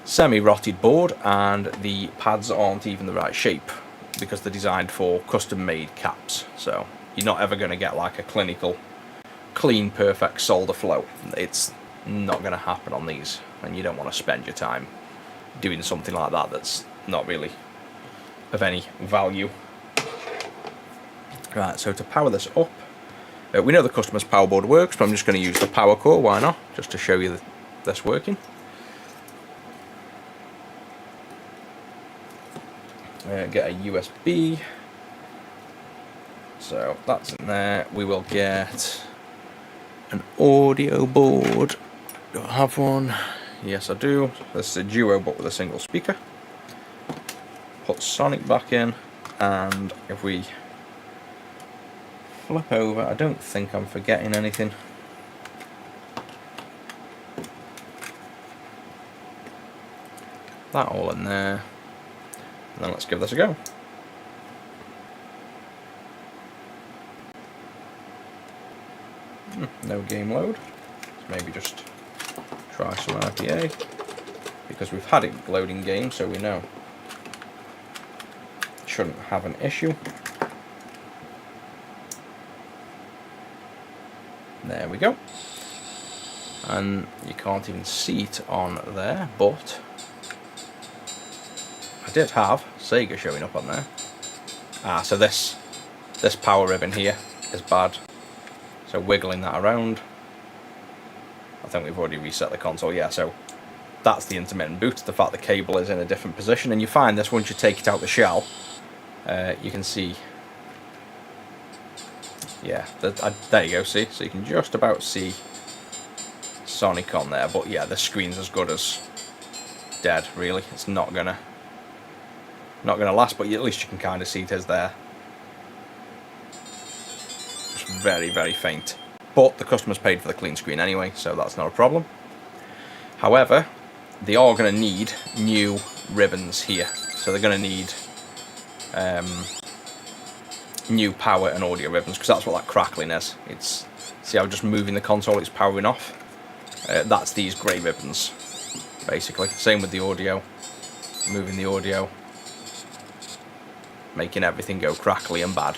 semi-rotted board and the pads aren't even the right shape because they're designed for custom-made caps. So you're not ever going to get like a clinical, clean, perfect solder flow. It's not going to happen on these, and you don't want to spend your time doing something like that that's not really of any value. Right, so to power this up, we know the customer's power board works, but I'm just going to use the power core, why not, just to show you this working. Get a USB, so that's in there. We will get an audio board. Do I have one? Yes, I do. This is a duo, but with a single speaker. Put Sonic back in, and if we flip over, I don't think I'm forgetting anything. That all in there. And then let's give this a go. No game load. So maybe just try some RPA, because we've had it loading games, so we know it shouldn't have an issue. There we go. And you can't even see it on there, but I did have Sega showing up on there. So this power ribbon here is bad. So wiggling that around. I think we've already reset the console, yeah, so that's the intermittent boot, the fact the cable is in a different position. And you find this once you take it out the shell, you can see, yeah, there you go, see? So you can just about see Sonic on there, but yeah, the screen's as good as dead, really. It's not gonna last, but at least you can kind of see it is there. It's very, very faint. But the customer's paid for the clean screen anyway, so that's not a problem. However, they are going to need new ribbons here. So they're going to need new power and audio ribbons, because that's what that crackling is. It's, see how just moving the console it's powering off? That's these grey ribbons, basically. Same with the audio. Moving the audio, making everything go crackly and bad.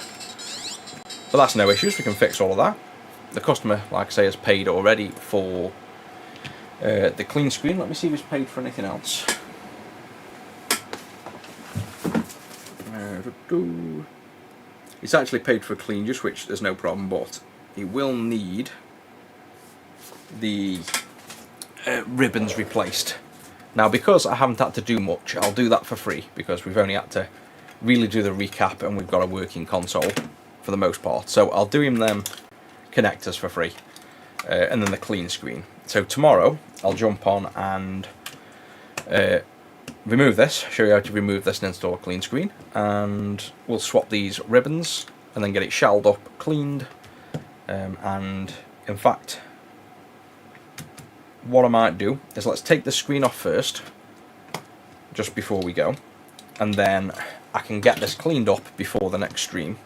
But that's no issues, we can fix all of that. The customer, like I say, has paid already for the clean screen. Let me see if he's paid for anything else. He's actually paid for clean juice, which there's no problem, but he will need the ribbons replaced. Now, because I haven't had to do much, I'll do that for free, because we've only had to really do the recap and we've got a working console for the most part. So I'll do him them connectors for free, and then the clean screen. So tomorrow I'll jump on and remove this, show you how to remove this and install a clean screen, and we'll swap these ribbons and then get it shelled up, cleaned, and in fact what I might do is let's take the screen off first, just before we go, and then I can get this cleaned up before the next stream,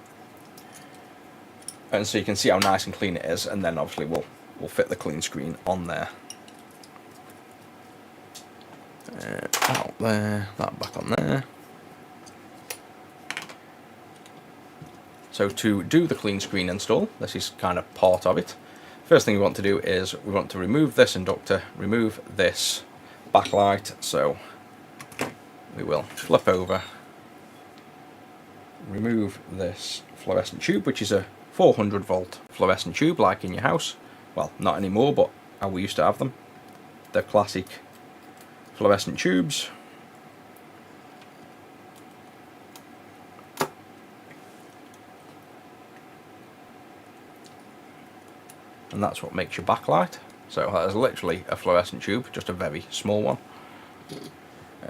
and so you can see how nice and clean it is, and then obviously we'll fit the clean screen on there. Out there, that back on there. So to do the clean screen install, this is kind of part of it. First thing we want to do is we want to remove this inductor, remove this backlight, so we will flip over, remove this fluorescent tube, which is a 400 volt fluorescent tube like in your house. Well, not anymore, but how we used to have them. They're classic fluorescent tubes. And that's what makes your backlight. So that is literally a fluorescent tube, just a very small one.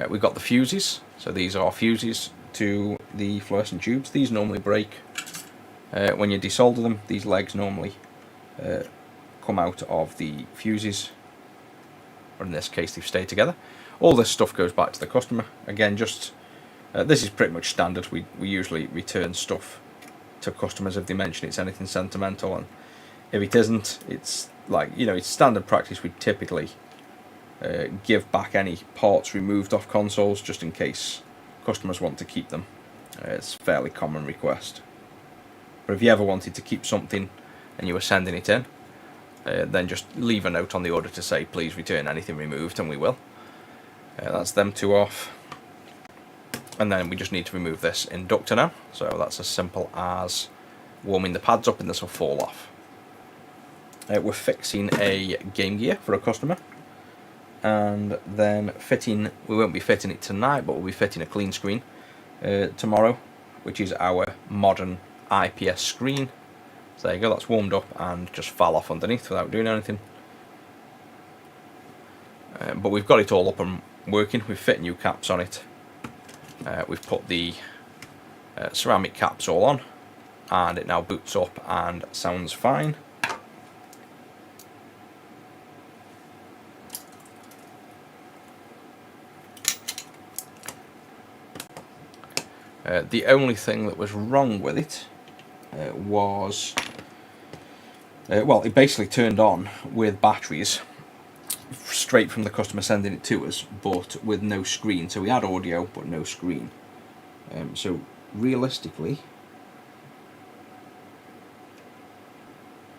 We've got the fuses, so these are fuses to the fluorescent tubes. These normally break when you desolder them. These legs normally come out of the fuses, or in this case they've stayed together. All this stuff goes back to the customer. Again, just this is pretty much standard. We usually return stuff to customers if they mention it's anything sentimental, and if it isn't, it's like, you know, it's standard practice. We typically give back any parts removed off consoles, just in case customers want to keep them. It's a fairly common request. But if you ever wanted to keep something and you were sending it in, then just leave a note on the order to say please return anything removed, and we will. That's them two off. And then we just need to remove this inductor now. So that's as simple as warming the pads up and this will fall off. We're fixing a Game Gear for a customer, and then we won't be fitting it tonight, but we'll be fitting a clean screen tomorrow, which is our modern IPS screen. So there you go, that's warmed up and just fell off underneath without doing anything. But we've got it all up and working. We've fit new caps on it. We've put the ceramic caps all on, and it now boots up and sounds fine. The only thing that was wrong with it was, well, it basically turned on with batteries straight from the customer sending it to us, but with no screen. So we had audio but no screen. So realistically,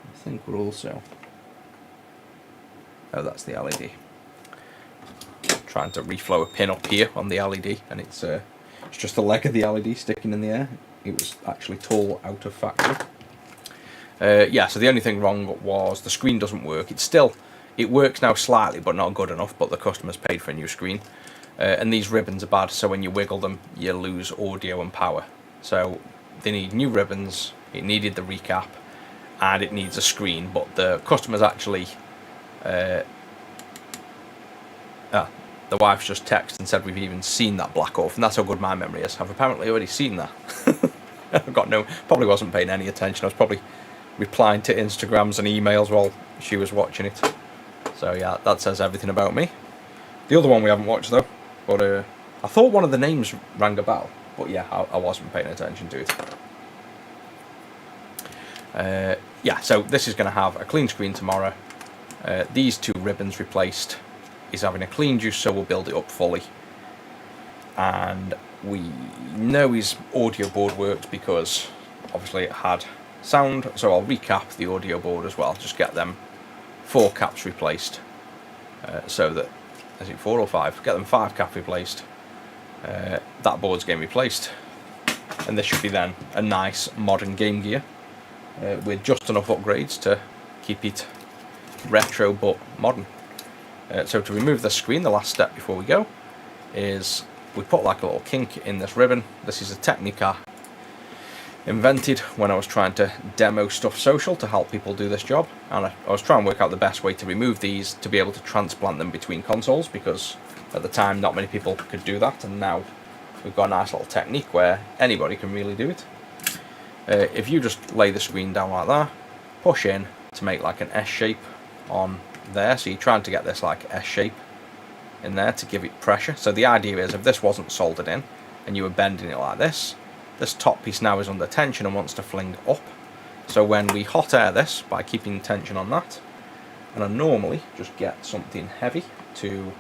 I think we're also... Oh, that's the LED. Trying to reflow a pin up here on the LED, and it's just the leg of the LED sticking in the air. It was actually tall out of factory. Yeah, so the only thing wrong was the screen doesn't work. It works now slightly, but not good enough, but the customer's paid for a new screen. And these ribbons are bad, so when you wiggle them, you lose audio and power. So they need new ribbons, it needed the recap, and it needs a screen, but the customer's actually... the wife's just texted and said we've even seen that black off, and that's how good my memory is. I've apparently already seen that. I've got probably wasn't paying any attention. I was probably replying to Instagrams and emails while she was watching it. So yeah, that says everything about me. The other one we haven't watched though, but I thought one of the names rang a bell, but yeah, I wasn't paying attention to it. Yeah, so this is going to have a clean screen tomorrow. These two ribbons replaced. He's having a clean juice, so we'll build it up fully. And we know his audio board worked because obviously it had sound, so I'll recap the audio board as well, just get them 4 caps replaced, so that, is it 4 or 5? Get them 5 cap replaced, that board's getting replaced, and this should be then a nice modern Game Gear, with just enough upgrades to keep it retro but modern. So to remove the screen, the last step before we go is we put like a little kink in this ribbon. This is a technique I invented when I was trying to demo Stuff Social to help people do this job, and I was trying to work out the best way to remove these to be able to transplant them between consoles, because at the time not many people could do that, and now we've got a nice little technique where anybody can really do it. If you just lay the screen down like that, push in to make like an S shape on there, so you're trying to get this like S shape in there to give it pressure. So the idea is, if this wasn't soldered in and you were bending it like this top piece now is under tension and wants to fling up. So when we hot air this by keeping tension on that, and I normally just get something heavy to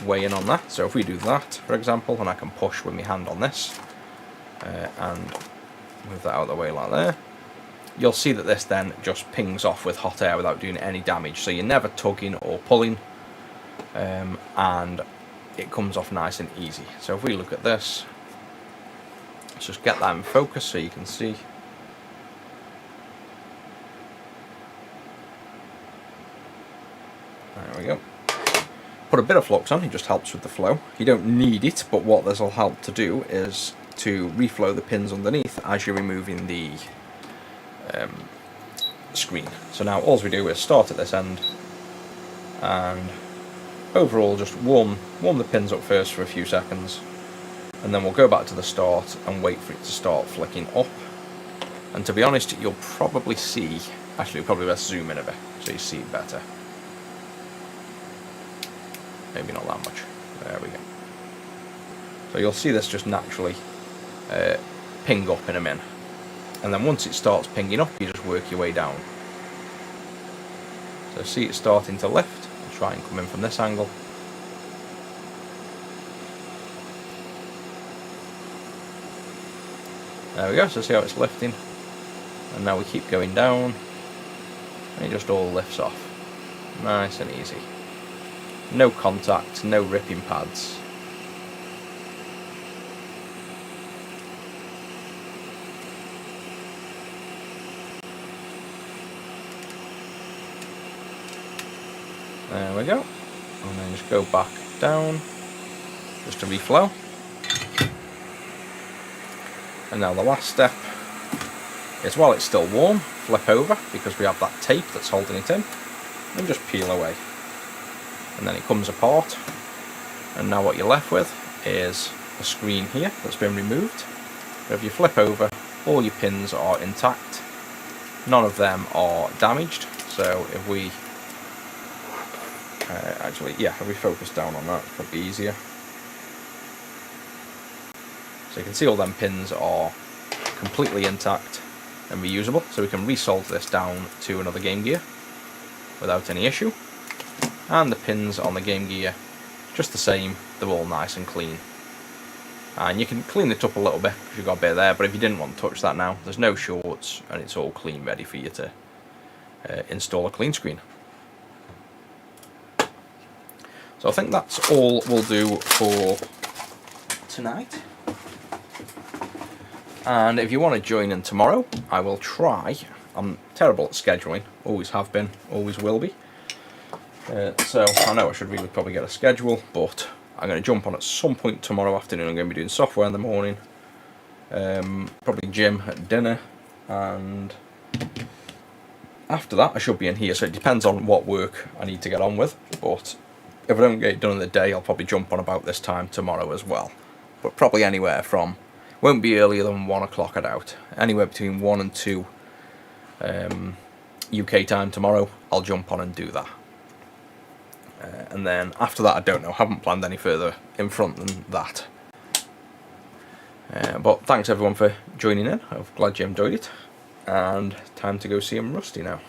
weigh in on that. So if we do that, for example, and I can push with my hand on this and move that out of the way like there, you'll see that this then just pings off with hot air without doing any damage. So you're never tugging or pulling, and it comes off nice and easy. So if we look at this, let's just get that in focus so you can see. There we go. Put a bit of flux on, it just helps with the flow. You don't need it, but what this will help to do is to reflow the pins underneath as you're removing the screen. So now all we do is start at this end and overall just warm the pins up first for a few seconds, and then we'll go back to the start and wait for it to start flicking up. And to be honest, you'll probably see, actually you'll probably best zoom in a bit so you see it better. Maybe not that much. There we go. So you'll see this just naturally ping up in a min. And then once it starts pinging up, you just work your way down. So see it starting to lift. I'll try and come in from this angle. There we go, so see how it's lifting. And now we keep going down. And it just all lifts off. Nice and easy. No contact, no ripping pads. There we go, and then just go back down, just to reflow. And now the last step is, while it's still warm, flip over, because we have that tape that's holding it in, and just peel away. And then it comes apart, and now what you're left with is a screen here that's been removed. But if you flip over, all your pins are intact, none of them are damaged. So if we if we focus down on that, it'll be easier. So you can see all them pins are completely intact and reusable, so we can resolder this down to another Game Gear without any issue. And the pins on the Game Gear, just the same, they're all nice and clean. And you can clean it up a little bit because you've got a bit there, but if you didn't want to touch that now, there's no shorts and it's all clean, ready for you to install a clean screen. So I think that's all we'll do for tonight. And if you want to join in tomorrow, I will try. I'm terrible at scheduling, always have been, always will be. So I know I should really probably get a schedule, but I'm going to jump on at some point tomorrow afternoon. I'm going to be doing software in the morning, probably gym at dinner, and after that I should be in here. So it depends on what work I need to get on with, but if I don't get it done in the day, I'll probably jump on about this time tomorrow as well. But probably anywhere from, won't be earlier than 1 o'clock, I doubt. Anywhere between 1 and 2 UK time tomorrow, I'll jump on and do that. And then after that, I don't know, haven't planned any further in front than that. But thanks everyone for joining in. I'm glad you enjoyed it. And time to go see him Rusty now.